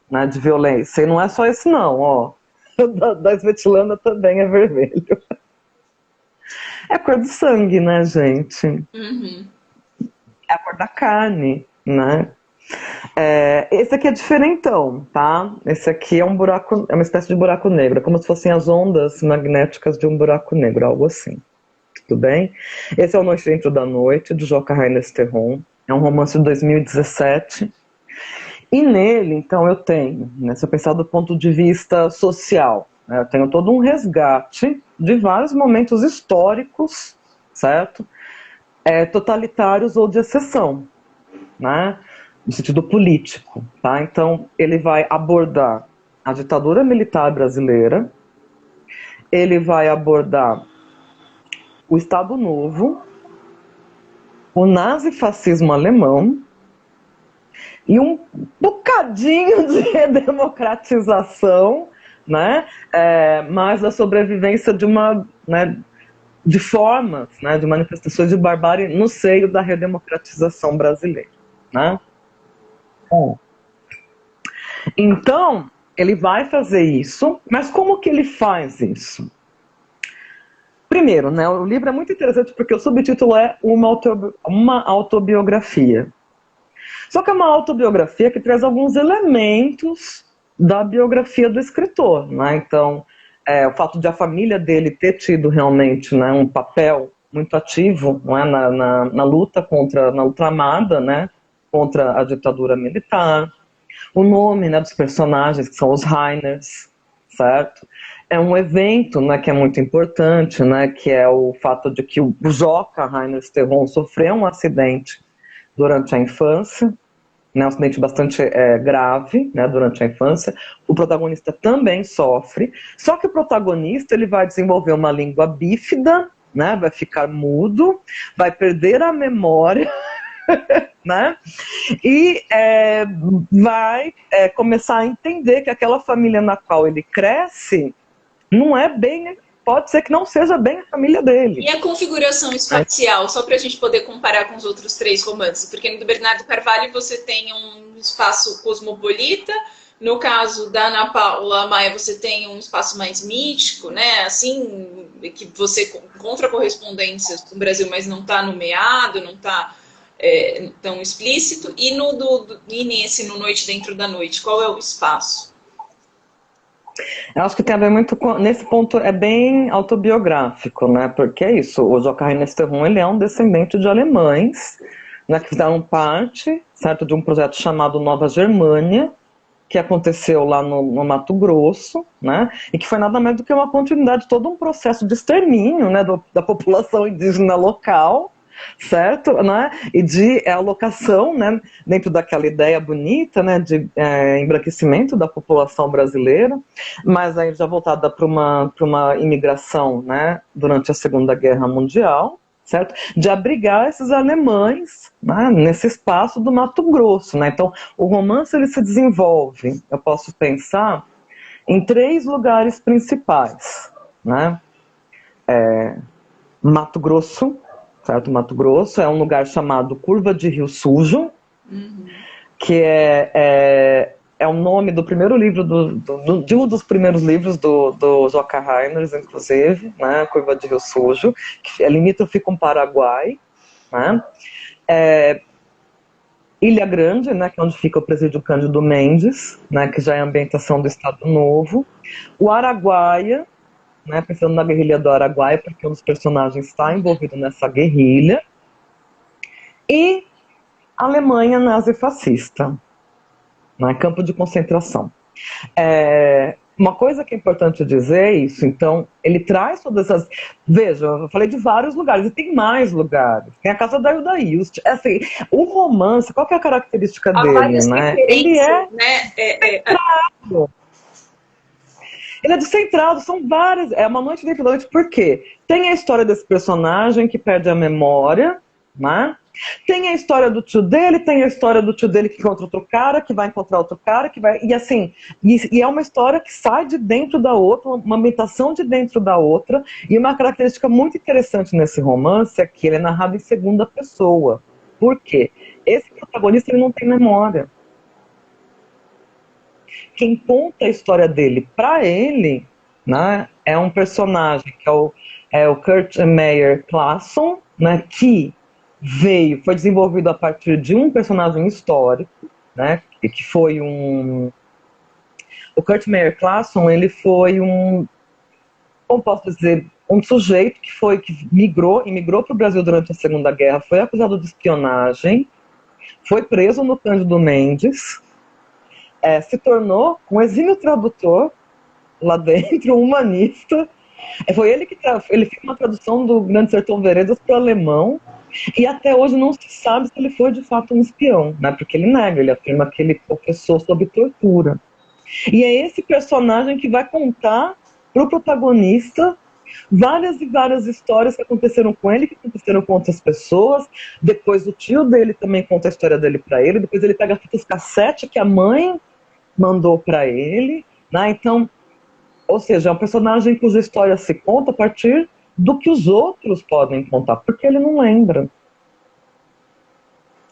né, de violência, e não é só isso não, ó, da Svetlana também é vermelho. É a cor do sangue, né, gente? É a cor da carne, né? Esse aqui é diferentão, tá? Esse aqui é é uma espécie de buraco negro, é como se fossem as ondas magnéticas de um buraco negro, algo assim. Tudo bem? Esse é O Noite Dentro da Noite, de Joca Raines Terron. É um romance de 2017. E nele, então, eu tenho, né, se eu pensar do ponto de vista social, né, eu tenho todo um resgate de vários momentos históricos, certo? Totalitários ou de exceção, né? no sentido político, tá? Então, ele vai abordar a ditadura militar brasileira, ele vai abordar o Estado Novo, o nazifascismo alemão e um bocadinho de redemocratização, né? Mas a sobrevivência de uma, né, de formas, né, de manifestações de barbárie no seio da redemocratização brasileira, né? Então, ele vai fazer isso, mas como que ele faz isso? Primeiro, né, o livro é muito interessante porque o subtítulo é uma autobiografia. Só que é uma autobiografia que traz alguns elementos da biografia do escritor, né? Então, o fato de a família dele ter tido realmente, né, um papel muito ativo, não é, na luta na luta armada, né, contra a ditadura militar. O nome, né, dos personagens, que são os Reiners, certo? É um evento, né, que é muito importante, né, que é o fato de que o Joca Rainer Sterron sofreu um acidente durante a infância, né, um acidente bastante grave, né, durante a infância. O protagonista também sofre, só que o protagonista ele vai desenvolver uma língua bífida, né, vai ficar mudo, vai perder a memória, né, e vai começar a entender que aquela família na qual ele cresce não é bem, pode ser que não seja bem a família dele. E a configuração espacial, só para a gente poder comparar com os outros 3 romances, porque no do Bernardo Carvalho você tem um espaço cosmopolita, no caso da Ana Paula Maia você tem um espaço mais mítico, né? Assim, que você encontra correspondências com o Brasil, mas não está nomeado, não está tão explícito. E nesse No Noite Dentro da Noite, qual é o espaço? Eu acho que tem a ver muito com... Nesse ponto é bem autobiográfico, né? Porque é isso, o Joca Rainer Sterron, ele é um descendente de alemães, né, que fizeram parte, certo, de um projeto chamado Nova Germânia, que aconteceu lá no Mato Grosso, né? E que foi nada mais do que uma continuidade de todo um processo de extermínio, né, da população indígena local, certo, né? E de alocação, né, dentro daquela ideia bonita, né, de embranquecimento da população brasileira, mas aí já voltada para uma imigração, né, durante a Segunda Guerra Mundial, certo? De abrigar esses alemães, né, nesse espaço do Mato Grosso, né? Então, o romance ele se desenvolve, eu posso pensar, em 3 lugares principais, né? Mato Grosso, certo? Mato Grosso é um lugar chamado Curva de Rio Sujo, que é o nome do primeiro livro, de um dos primeiros livros do Joca Rainers, inclusive, né? Curva de Rio Sujo, que é limítrofe com Paraguai, né? Ilha Grande, né, que é onde fica o presídio Cândido Mendes, né, que já é a ambientação do Estado Novo. O Araguaia, né, pensando na guerrilha do Araguaia, porque um dos personagens está envolvido nessa guerrilha. E a Alemanha nazifascista, né, campo de concentração. Uma coisa que é importante dizer é isso, então, ele traz todas essas... Veja, eu falei de vários lugares, e tem mais lugares. Tem a casa da Hilda Hilst. Assim, o romance, qual que é a característica dele, né? Ele é descentrado. Ele é descentrado, são várias... É uma noite dentro da noite, por quê? Tem a história desse personagem que perde a memória, né? Tem a história do tio dele, tem a história do tio dele que encontra outro cara, que vai encontrar outro cara, que vai... E assim, e é uma história que sai de dentro da outra, uma ambientação de dentro da outra, e uma característica muito interessante nesse romance é que ele é narrado em segunda pessoa. Por quê? Esse protagonista ele não tem memória. Quem conta a história dele para ele, né, é um personagem que é o Kurt Meyer Clason, né, que foi desenvolvido a partir de um personagem histórico, né, que foi o Kurt Meyer Clason, ele foi como posso dizer, um sujeito que imigrou para o Brasil durante a Segunda Guerra, foi acusado de espionagem, foi preso no Cândido Mendes, se tornou um exímio tradutor lá dentro, um humanista. Foi ele que ele fez uma tradução do Grande Sertão Veredas para o alemão. E até hoje não se sabe se ele foi de fato um espião, né? Porque ele nega, ele afirma que ele confessou sob tortura. E é esse personagem que vai contar para o protagonista várias e várias histórias que aconteceram com ele, que aconteceram com outras pessoas. Depois o tio dele também conta a história dele para ele. Depois ele pega fitas cassete que a mãe mandou para ele, né? Então, ou seja, é um personagem cuja história se conta a partir do que os outros podem contar, porque ele não lembra.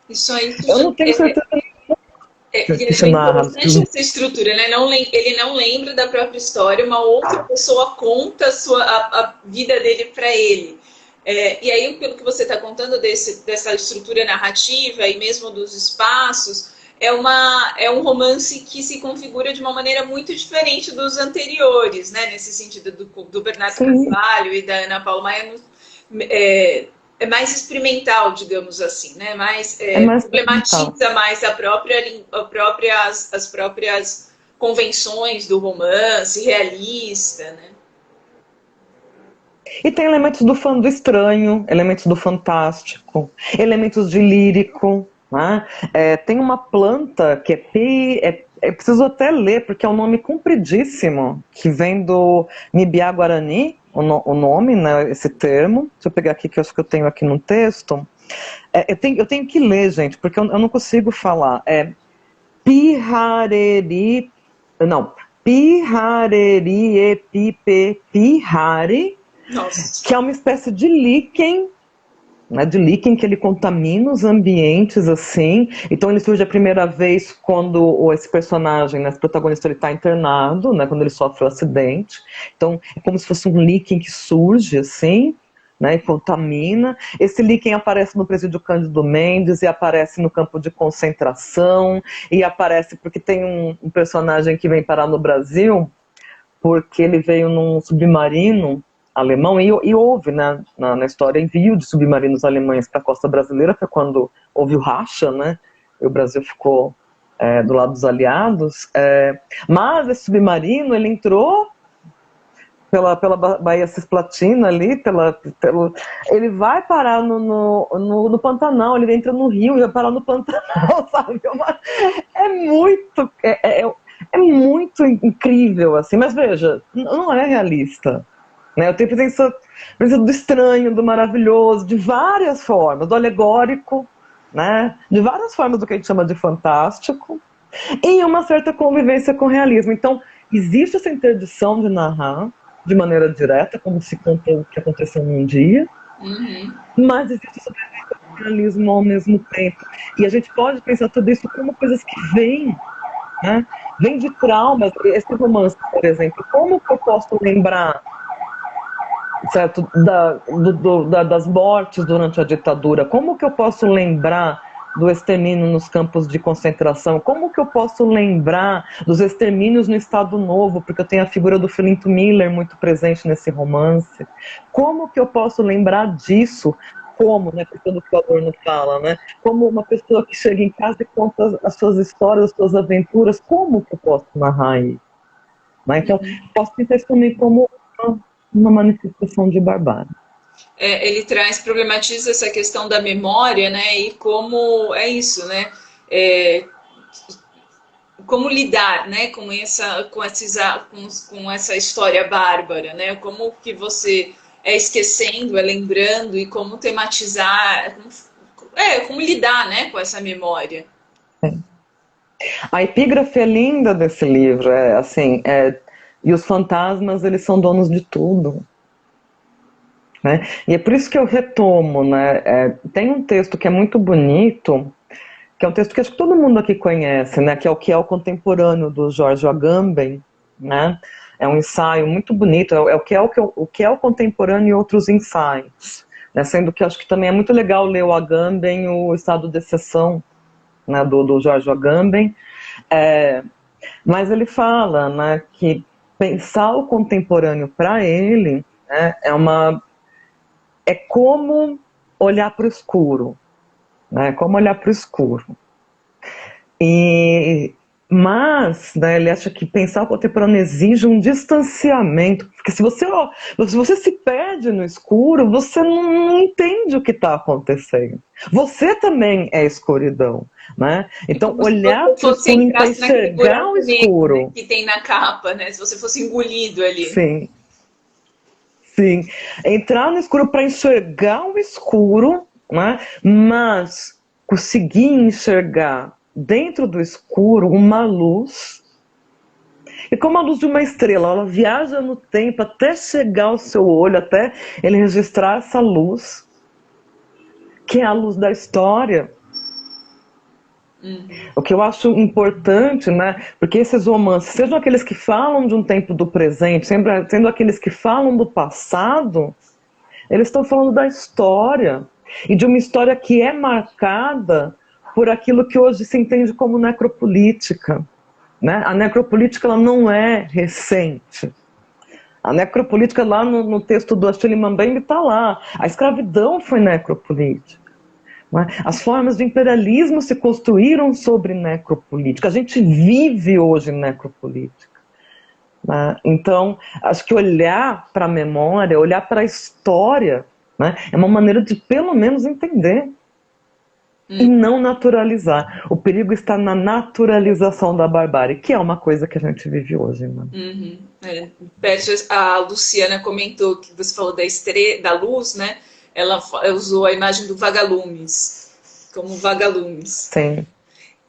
Isso aí Eu não tenho certeza é interessante essa estrutura, né? Ele não lembra da própria história, uma outra pessoa conta a vida dele para ele. E aí, pelo que você está contando dessa estrutura narrativa e mesmo dos espaços, é um romance que se configura de uma maneira muito diferente dos anteriores, né? Nesse sentido do Bernardo Carvalho e da Ana Paula Maia. É mais experimental, digamos assim, né? Mais problematiza mais as próprias convenções do romance realista, né? E tem elementos do estranho, elementos do fantástico, elementos de lírico, né? Tem uma planta que preciso até ler, porque é um nome compridíssimo, que vem do Nibiá Guarani, o nome, né, esse termo. Deixa eu pegar aqui, que eu acho que eu tenho aqui no texto. Eu tenho que ler, gente, porque eu não consigo falar. Pirareri... Não. Pirareriepipe-pirari, que é uma espécie de líquen, né, de líquen que ele contamina os ambientes, assim. Então ele surge a primeira vez quando esse personagem, né, esse protagonista, ele está internado, né, quando ele sofre o acidente. Então é como se fosse um líquen que surge, assim, né, e contamina. Esse líquen aparece no presídio Cândido Mendes, e aparece no campo de concentração, e aparece porque tem um personagem que vem parar no Brasil, porque ele veio num submarino alemão, e houve, né, na história, envio de submarinos alemães para a costa brasileira, foi quando houve o racha, né, e o Brasil ficou do lado dos aliados, mas esse submarino, ele entrou pela Baía Cisplatina ali, ele vai parar no Pantanal, ele entra no rio e vai parar no Pantanal, sabe? É muito incrível, assim, mas veja, não é realista. Né? Eu tenho presença do estranho, do maravilhoso, de várias formas, do alegórico, né? De várias formas do que a gente chama de fantástico, e uma certa convivência com o realismo. Então, existe essa interdição de narrar de maneira direta, como se conta o que aconteceu num dia, mas existe essa presença com o realismo ao mesmo tempo. E a gente pode pensar tudo isso como coisas que vêm, né? Vem de traumas. Esse romance, por exemplo, como que eu posso lembrar, certo, das mortes durante a ditadura? Como que eu posso lembrar do extermínio nos campos de concentração? Como que eu posso lembrar dos extermínios no Estado Novo? Porque eu tenho a figura do Filinto Miller muito presente nesse romance. Como que eu posso lembrar disso? Como, né, porque o que o Adorno fala, né? Como uma pessoa que chega em casa e conta as suas histórias, as suas aventuras, como que eu posso narrar isso? Né? Então, posso pensar isso também como uma manifestação de barbárie. Ele problematiza essa questão da memória, né? E como é isso, né? Como lidar, né? Com essa história bárbara, né? Como que você esquecendo, lembrando e como tematizar, como lidar, né? Com essa memória. A epígrafe é linda desse livro, e os fantasmas, eles são donos de tudo. Né? E é por isso que eu retomo, né? Tem um texto que é muito bonito, que é um texto que acho que todo mundo aqui conhece, né? Que é o contemporâneo do George Agamben, né? É um ensaio muito bonito, o que é o contemporâneo e outros ensaios, né? Sendo que acho que também é muito legal ler o Agamben, o Estado de Exceção, né? do George Agamben, mas ele fala, né, que pensar o contemporâneo para ele, né, é como olhar para o escuro, né? Como olhar para o escuro. E Mas, né, ele acha que pensar o contemporâneo exige um distanciamento, porque se você se perde no escuro, você não entende o que está acontecendo. Você também é escuridão, né? Então, Como se olhar você para o fosse escuro para entrasse naquele enxergar o buraco negro, né, escuro. que tem na capa, né? Se você fosse engolido ali. Sim, sim. Entrar no escuro para enxergar o escuro, né? Mas conseguir enxergar dentro do escuro uma luz. E como a luz de uma estrela, ela viaja no tempo até chegar ao seu olho, até ele registrar essa luz, que é a luz da história. O que eu acho importante, né? Porque esses romances, sejam aqueles que falam de um tempo do presente, sempre sendo aqueles que falam do passado, eles estão falando da história. E de uma história que é marcada por aquilo que hoje se entende como necropolítica. Né? A necropolítica ela não é recente. A necropolítica lá no texto do Achille Mbembe está lá. A escravidão foi necropolítica. Né? As formas de imperialismo se construíram sobre necropolítica. A gente vive hoje necropolítica. Né? Então, acho que olhar para a memória, olhar para a história, né, é uma maneira de pelo menos entender. E não naturalizar. O perigo está na naturalização da barbárie, que é uma coisa que a gente vive hoje. Né? A Luciana comentou que você falou da luz, né? Ela usou a imagem do vagalumes, como vagalumes. Sim.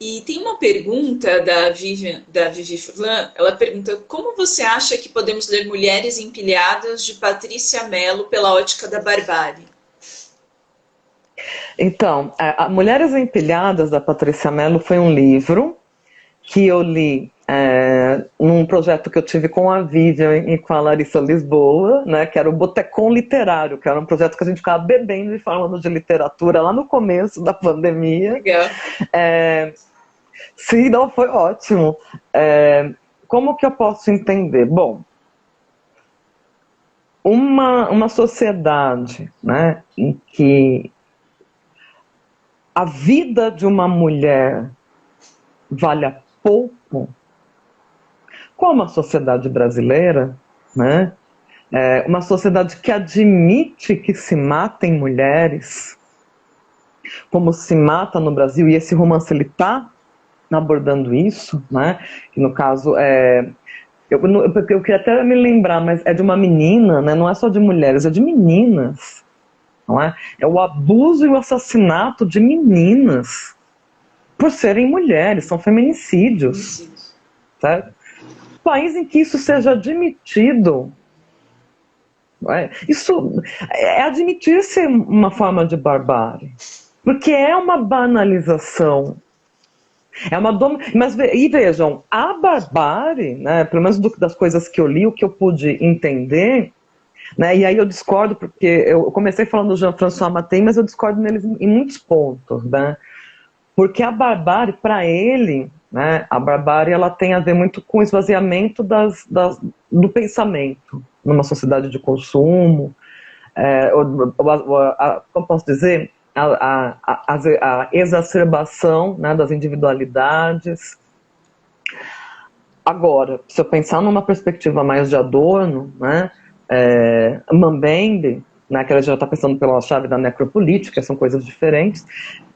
E tem uma pergunta da Vivi Furlan, ela pergunta: como você acha que podemos ler Mulheres Empilhadas, de Patrícia Mello, pela ótica da barbárie? Então, Mulheres Empilhadas, da Patrícia Mello, foi um livro que eu li num projeto que eu tive com a Vivian e com a Larissa Lisboa, né, que era o Botecon Literário, que era um projeto que a gente ficava bebendo e falando de literatura lá no começo da pandemia. Legal. Sim, não, foi ótimo. Como que eu posso entender? Bom, uma sociedade, né, em que a vida de uma mulher vale pouco, como a sociedade brasileira, né, uma sociedade que admite que se matem mulheres, como se mata no Brasil, e esse romance ele está abordando isso, né, que no caso eu queria até me lembrar, mas é de uma menina, né, não é só de mulheres, é de meninas. Não é? É o abuso e o assassinato de meninas por serem mulheres, são feminicídios. Certo? País em que isso seja admitido, isso é admitir-se uma forma de barbárie, porque é uma banalização. Mas e vejam, a barbárie, né, pelo menos das coisas que eu li, o que eu pude entender, né, e aí eu discordo, porque eu comecei falando do Jean-François Mattei, mas eu discordo neles em muitos pontos, né? Porque a barbárie, para ele, né, a barbárie ela tem a ver muito com o esvaziamento do pensamento numa sociedade de consumo, como posso dizer, a exacerbação, né, das individualidades. Agora, se eu pensar numa perspectiva mais de Adorno, né, Mbembe, né, que ela já está pensando pela chave da necropolítica, são coisas diferentes,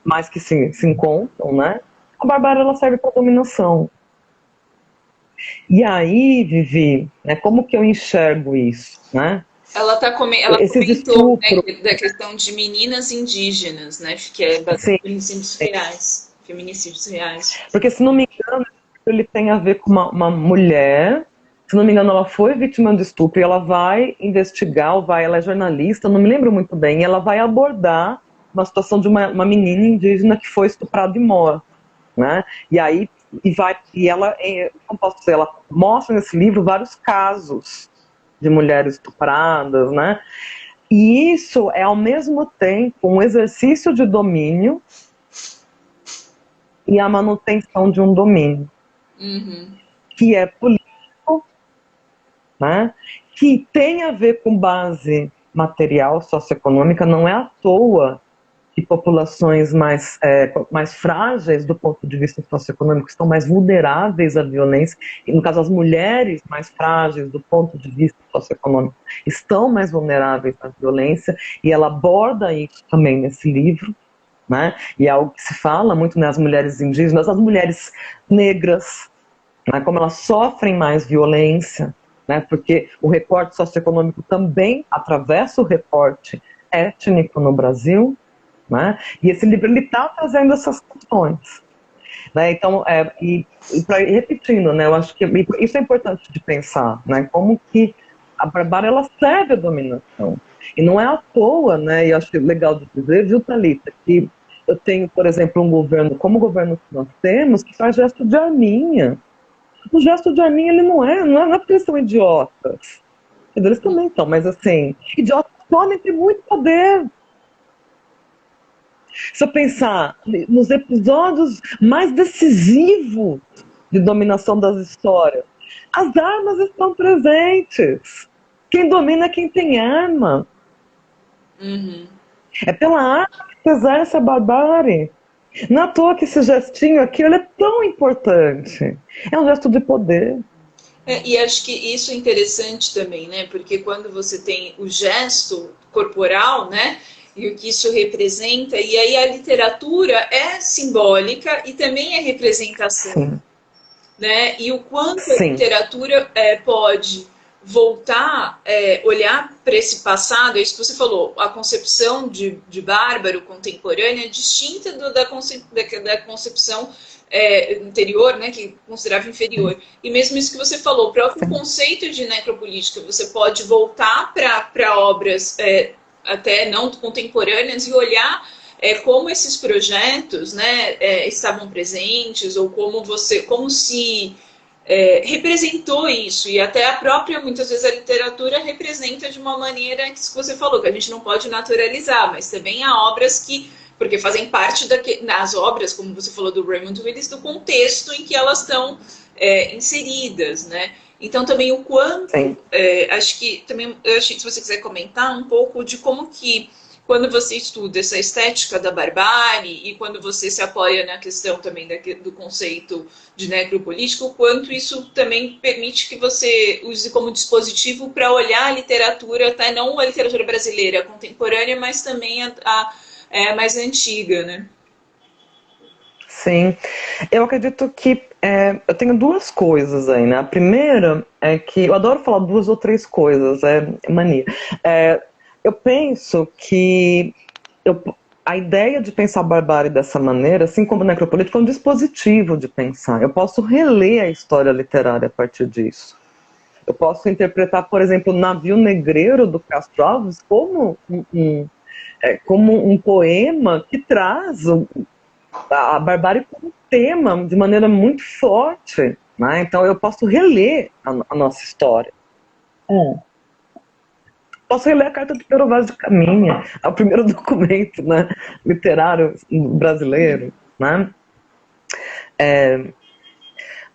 mas que se encontram, né? A barbárie ela serve para dominação. E aí, Vivi, né, como que eu enxergo isso, né? Ela Esses comentou, né, estupros. da questão de meninas indígenas, né, que é Sim, feminicídios reais. porque se não me engano, ele tem a ver com uma mulher. Se não me engano, ela foi vítima de estupro e ela vai investigar, ela é jornalista, não me lembro muito bem, e ela vai abordar uma situação de uma menina indígena que foi estuprada e morta, né? E aí, ela, como posso dizer, ela mostra nesse livro vários casos de mulheres estupradas, né? E isso é, ao mesmo tempo, um exercício de domínio e a manutenção de um domínio, que é político, né? Que tem a ver com base material, socioeconômica. Não é à toa que populações mais frágeis do ponto de vista socioeconômico estão mais vulneráveis à violência, e no caso as mulheres mais frágeis do ponto de vista socioeconômico estão mais vulneráveis à violência, e ela aborda isso também nesse livro, né? E é algo que se fala muito nas mulheres indígenas, as mulheres negras, né? Como elas sofrem mais violência, né? Porque o recorte socioeconômico também atravessa o recorte étnico no Brasil, né? E esse livro está trazendo essas questões, né? Então, repetindo, né? Eu acho que isso é importante de pensar, né? Como que a barbárie ela serve à dominação, e não é à toa, né? E eu acho legal de dizer, viu, Thalita, que eu tenho, por exemplo, um governo como o governo que nós temos, que faz gesto de arminha. O gesto de arminha ele não é porque eles são idiotas, eles também estão, mas assim, idiotas podem ter muito poder. Se eu pensar nos episódios mais decisivos de dominação das histórias, as armas estão presentes. Quem domina é quem tem arma. Uhum. É pela arma que se exerce a barbárie. Não é à toa que esse gestinho aqui ele é tão importante. É um gesto de poder. E acho que isso é interessante também, né? Porque quando você tem o gesto corporal, né? E o que isso representa, e aí a literatura é simbólica e também é representação. Sim. Né? E o quanto Sim. a literatura pode voltar, olhar para esse passado, é isso que você falou, a concepção de bárbaro contemporânea é distinta da concepção anterior, né, que considerava inferior. E mesmo isso que você falou, o próprio conceito de necropolítica, você pode voltar para obras até não contemporâneas e olhar como esses projetos, né, estavam presentes, ou como se representou isso, e até a própria, muitas vezes a literatura representa de uma maneira que você falou, que a gente não pode naturalizar, mas também há obras porque fazem parte nas obras, como você falou do Raymond Willis, do contexto em que elas estão inseridas, né? Então também o quanto, acho que se você quiser comentar um pouco de como que quando você estuda essa estética da barbárie e quando você se apoia na questão também do conceito de necropolítica, o quanto isso também permite que você use como dispositivo para olhar a literatura, tá? Não a literatura brasileira contemporânea, mas também a mais antiga, né? Sim, eu acredito que eu tenho duas coisas aí, né? A primeira é que eu adoro falar duas ou três coisas, é mania. Eu penso que a ideia de pensar a barbárie dessa maneira, assim como o necropolítico, é um dispositivo de pensar. Eu posso reler a história literária a partir disso. Eu posso interpretar, por exemplo, o Navio Negreiro do Castro Alves como um poema que traz a barbárie como tema de maneira muito forte, né? Então eu posso reler a nossa história. Posso reler a Carta de Pero Vaz de Caminha, é o primeiro documento, né, literário brasileiro, né?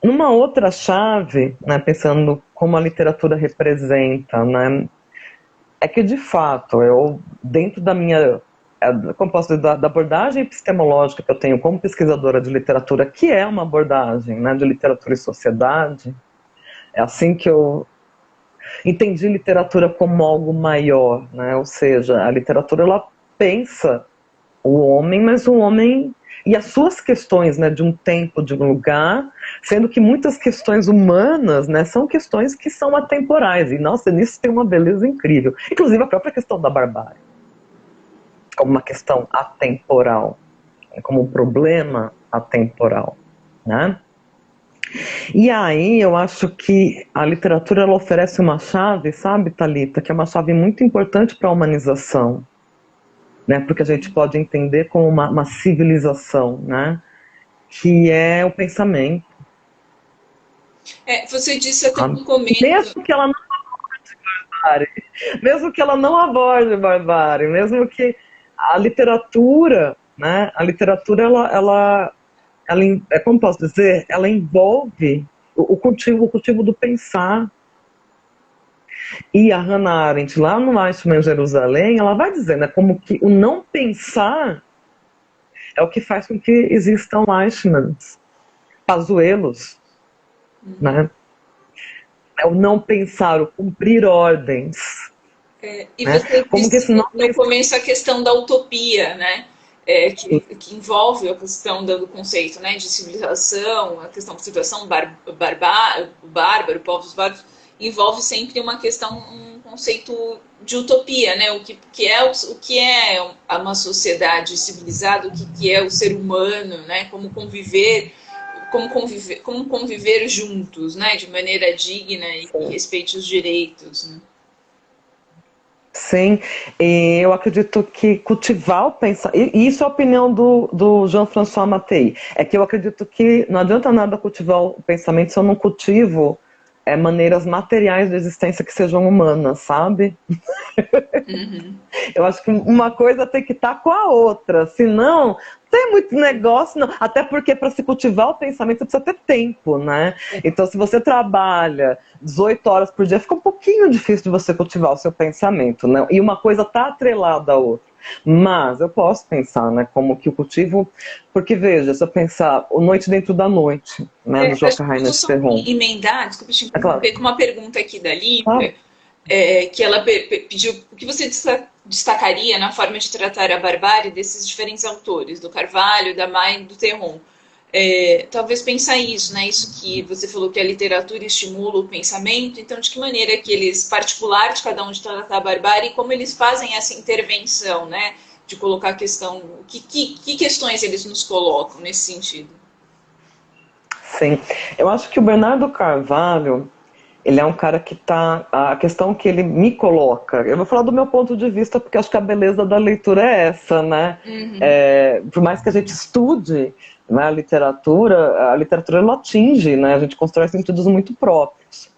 Numa outra chave, né, pensando como a literatura representa, né, é que de fato dentro da minha como posso dizer, da abordagem epistemológica que eu tenho como pesquisadora de literatura, que é uma abordagem, né, de literatura e sociedade, é assim que eu entendi literatura como algo maior, né? Ou seja, a literatura ela pensa o homem, mas o homem e as suas questões, né, de um tempo, de um lugar, sendo que muitas questões humanas, né, são questões que são atemporais, e nossa, nisso tem uma beleza incrível, inclusive a própria questão da barbárie, como uma questão atemporal, como um problema atemporal, né? E aí eu acho que a literatura ela oferece uma chave, sabe, Thalita, que é uma chave muito importante para a humanização, né? Porque a gente pode entender como uma civilização, né? Que é o pensamento. Você disse até no começo. Mesmo que ela não aborde barbárie, mesmo que ela não aborde barbárie, mesmo que a literatura, né? A literatura ela como posso dizer, ela envolve o cultivo do pensar. E a Hannah Arendt, lá no Eichmann em Jerusalém, ela vai dizer, né, como que o não pensar é o que faz com que existam Eichmanns, Pazuellos, né? É o não pensar, o cumprir ordens. E você Como que disse esse não no começo a questão da utopia, né? Que envolve a questão do conceito, né, de civilização, a questão de civilização bárbaro, povos bárbaros, envolve sempre uma questão, um conceito de utopia, né? O que é uma sociedade civilizada, que é o ser humano, né? Como conviver juntos, né? De maneira digna e que respeite os direitos, né? Sim, e eu acredito que cultivar o pensamento, e isso é a opinião do Jean-François Mattei, é que eu acredito que não adianta nada cultivar o pensamento se eu não cultivo maneiras materiais de existência que sejam humanas, sabe? Uhum. Eu acho que uma coisa tem que estar com a outra, senão tem muito negócio, não. Até porque para se cultivar o pensamento você precisa ter tempo, né? Então, se você trabalha 18 horas por dia, fica um pouquinho difícil de você cultivar o seu pensamento, né? E uma coisa está atrelada à outra. Mas eu posso pensar, né, como que o cultivo... Porque, veja, se eu pensar o Noite Dentro da Noite, né, do Joca Rainer Só Ferron. emendar, desculpa te Claro. interromper, com uma pergunta aqui da Lívia, que ela pediu o que você destacaria na forma de tratar a barbárie desses diferentes autores, do Carvalho, da Maia e do Terron. Talvez pensar isso, né? Isso que você falou que a literatura estimula o pensamento, então de que maneira que eles, particular de cada um de tratar a barbárie, e como eles fazem essa intervenção, né? De colocar a questão, que questões eles nos colocam nesse sentido? Sim, eu acho que o Bernardo Carvalho, ele é um cara que tá... A questão que ele me coloca... Eu vou falar do meu ponto de vista, porque acho que a beleza da leitura é essa, né? Uhum. Por mais que a gente estude, né, a literatura ela atinge, né? A gente constrói sentidos muito próprios.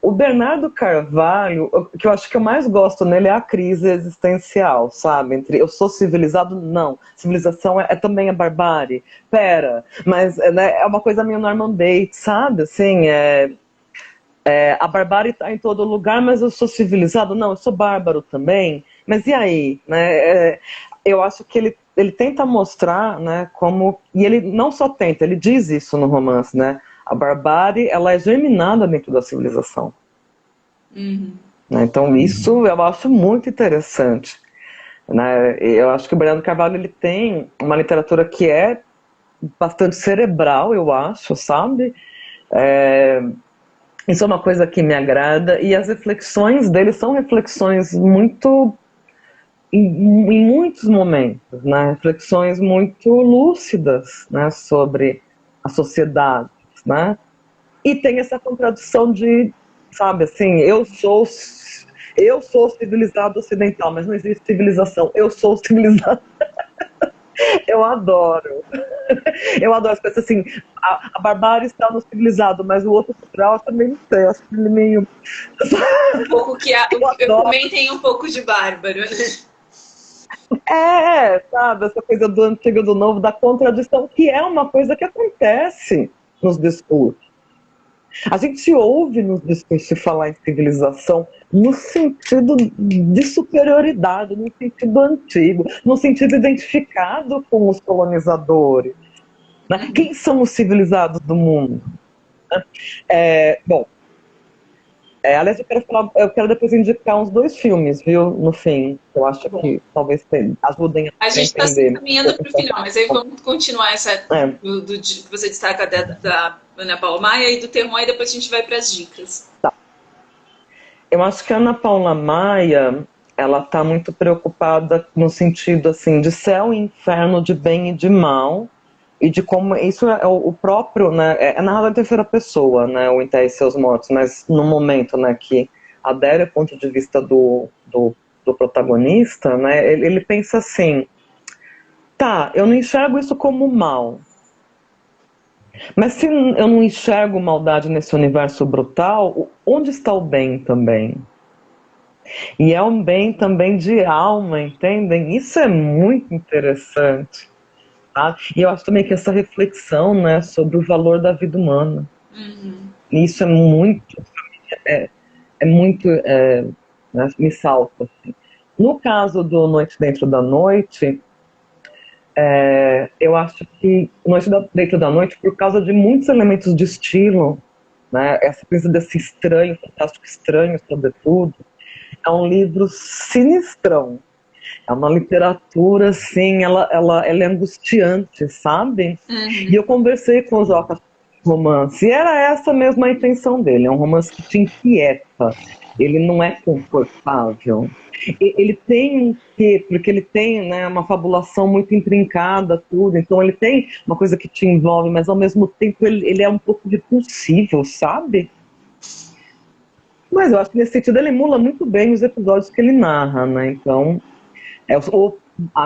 O Bernardo Carvalho, o que eu acho que eu mais gosto nele é a crise existencial, sabe? Entre eu sou civilizado, não. Civilização é também a barbárie. Pera, mas né, é uma coisa meio Norman Bates, sabe? Assim, a barbárie está em todo lugar, mas eu sou civilizado? Não, eu sou bárbaro também. Mas e aí? Né? Eu acho que ele tenta mostrar, né, como... E ele não só tenta, ele diz isso no romance, né? A barbárie, ela é germinada dentro da civilização. Uhum. Né? Então isso eu acho muito interessante. Né? Eu acho que o Bernardo Carvalho ele tem uma literatura que é bastante cerebral, eu acho, sabe? Isso é uma coisa que me agrada, e as reflexões dele são reflexões muito, em muitos momentos, né? Reflexões muito lúcidas, né? Sobre a sociedade, né? E tem essa contradição de, sabe, assim, eu sou civilizado ocidental, mas não existe civilização, eu sou civilizado. Eu adoro. Eu adoro as coisas assim, a barbárie está no civilizado, mas o outro cultural também não tem, acho que ele meio... Um pouco que também tem um pouco de bárbaro, né? Sabe, essa coisa do antigo e do novo, da contradição, que é uma coisa que acontece nos discursos. A gente ouve nos discursos falar em civilização no sentido de superioridade, no sentido antigo, no sentido identificado com os colonizadores. Né? Quem são os civilizados do mundo? Bom, aliás, eu quero depois indicar uns 2 filmes, viu, no fim. Eu acho que talvez ajudem A a gente está se entender. caminhando para o final, mas aí vamos continuar essa que você destaca da Ana Paula Maia e do Terron, e depois a gente vai para as dicas. Tá. Eu acho que a Ana Paula Maia, ela está muito preocupada no sentido assim de céu e inferno, de bem e de mal, e de como isso é o próprio, né, é narrado em terceira pessoa, né, o Enterre Seus Mortos, mas no momento, né, que adere ao ponto de vista do protagonista, né, ele pensa assim, tá, eu não enxergo isso como mal, mas se eu não enxergo maldade nesse universo brutal, onde está o bem também? E é um bem também de alma, entendem? Isso é muito interessante. Tá? E eu acho também que essa reflexão, né, sobre o valor da vida humana. Uhum. Isso é muito, né, me salta. Assim. No caso do Noite Dentro da Noite, Eu acho que Noite Dentro da Noite, por causa de muitos elementos de estilo, né, essa coisa desse estranho, fantástico estranho, sobretudo, é um livro sinistrão. É uma literatura, assim, ela é angustiante, sabe? E eu conversei com o Joca sobre esse romance, e era essa mesma a intenção dele. É um romance que te inquieta, ele não é confortável. Ele tem um quê? Porque ele tem, né, uma fabulação muito intrincada, tudo. Então ele tem uma coisa que te envolve, mas ao mesmo tempo ele é um pouco repulsivo, sabe? Mas eu acho que nesse sentido ele emula muito bem os episódios que ele narra, né? Então,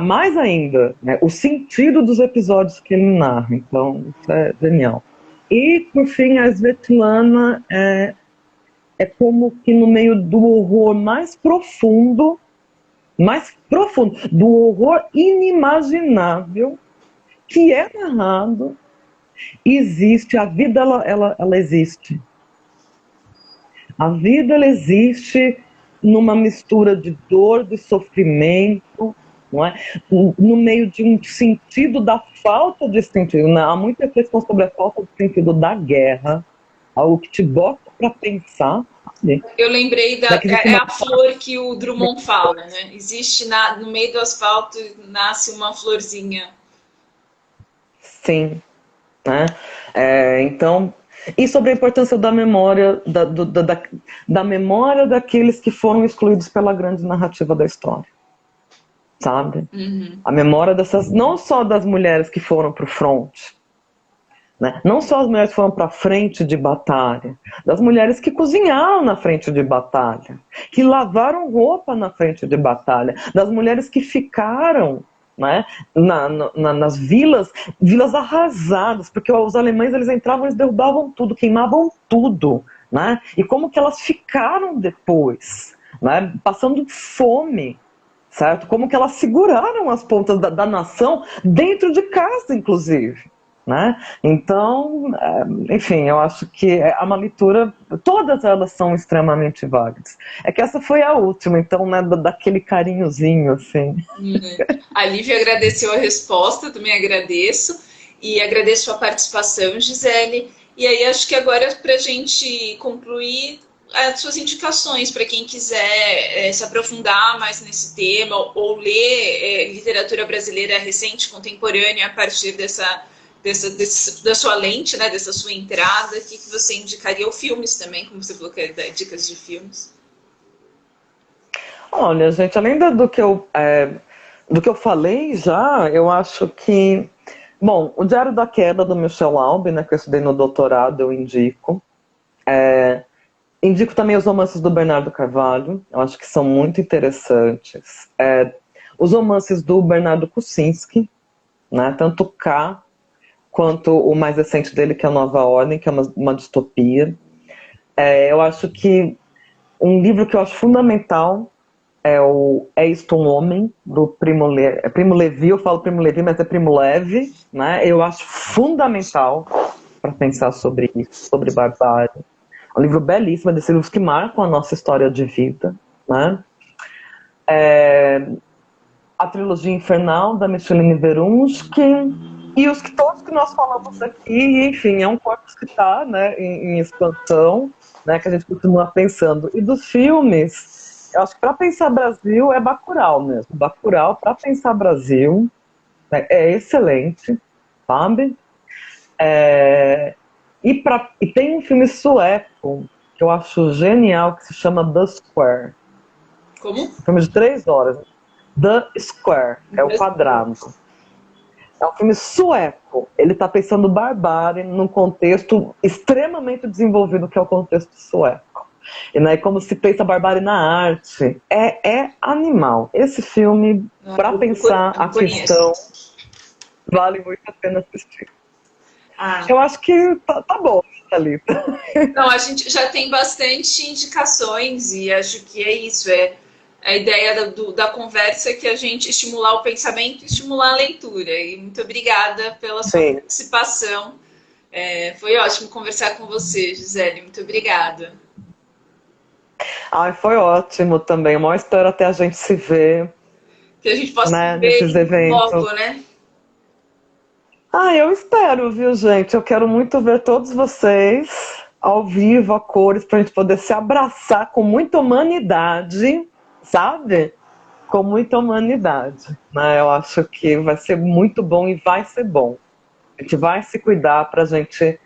mais ainda, né, o sentido dos episódios que ele narra. Então, isso é genial. E, por fim, a Svetlana é como que no meio do horror mais profundo, do horror inimaginável que é narrado, existe, a vida ela existe. A vida ela existe numa mistura de dor, de sofrimento, não é? No meio de um sentido da falta de sentido. Né? Há muita reflexão sobre a falta de sentido da guerra, algo que te bota para pensar. Né? Eu lembrei a flor que o Drummond fala, né? Existe no meio do asfalto nasce uma florzinha. Sim, né? Então, e sobre a importância da memória, da memória daqueles que foram excluídos pela grande narrativa da história, sabe? A memória dessas, não só das mulheres que foram para o front, né? Não só as mulheres que foram para a frente de batalha, das mulheres que cozinharam na frente de batalha, que lavaram roupa na frente de batalha, das mulheres que ficaram, né, nas vilas arrasadas, porque os alemães eles entravam, eles derrubavam tudo, queimavam tudo, né? E como que elas ficaram depois, né, passando fome, certo? Como que elas seguraram as pontas da nação dentro de casa, inclusive. Né? Então, enfim, eu acho que é uma leitura, todas elas são extremamente válidas. É que essa foi a última, então, né, daquele carinhozinho, assim. A Lívia agradeceu a resposta, também agradeço, e agradeço a participação, Gisele. E aí acho que agora, para a gente concluir, as suas indicações para quem quiser se aprofundar mais nesse tema ou ler literatura brasileira recente, contemporânea, a partir da sua lente, né, dessa sua entrada, o que você indicaria? Ou filmes também, como você falou que é dicas de filmes. Olha, gente, além do que eu falei já, eu acho que... Bom, o Diário da Queda, do Michel Albi, né, que eu estudei no doutorado, eu indico. Indico também os romances do Bernardo Carvalho, eu acho que são muito interessantes. Os romances do Bernardo Kucinski, né, tanto K quanto o mais recente dele, que é a Nova Ordem, que é uma distopia. Eu acho que um livro que eu acho fundamental é Isto um Homem, do Primo Levi, eu falo Primo Levi, mas é Primo Levi, né? Eu acho fundamental para pensar sobre isso, sobre barbárie. É um livro belíssimo, é desses livros que marcam a nossa história de vida, né? A trilogia Infernal, da Micheline Verunski, e todos que nós falamos aqui, enfim, é um corpus que está, né, em expansão, né, que a gente continua pensando. E dos filmes, eu acho que para pensar Brasil é Bacurau mesmo. Bacurau, para pensar Brasil, né, é excelente, sabe? E tem um filme sueco que eu acho genial, que se chama The Square. Como? Um filme de 3 horas. The Square, é o quadrado. É um filme sueco. Ele está pensando barbárie num contexto extremamente desenvolvido, que é o contexto sueco. E né, como se pensa barbárie na arte. É animal. Esse filme, para pensar a questão, vale muito a pena assistir. Eu acho que tá bom, Thalita. Não, a gente já tem bastante indicações e acho que é isso. A ideia da conversa é que a gente estimular o pensamento e estimular a leitura. E muito obrigada pela sua participação. Foi ótimo conversar com você, Gisele. Muito obrigada. Foi ótimo também. Uma espero até a gente se ver. Que a gente possa né, ver nesses eventos. logo, né? Ah, eu espero, viu, gente? Eu quero muito ver todos vocês ao vivo, a cores, pra gente poder se abraçar com muita humanidade, sabe? Com muita humanidade, né? Eu acho que vai ser muito bom e vai ser bom. A gente vai se cuidar pra gente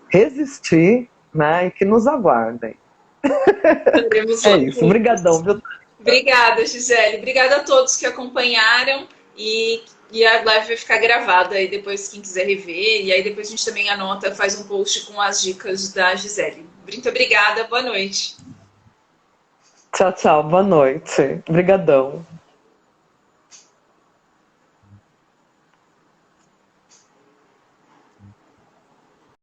resistir, né? E que nos aguardem. Estaremos É lá isso. juntos. Obrigadão, viu? Obrigada, Gisele. Obrigada a todos que acompanharam e a live vai ficar gravada aí depois quem quiser rever. E aí depois a gente também anota, faz um post com as dicas da Gisele. Muito obrigada, boa noite. Tchau, tchau. Boa noite. Obrigadão.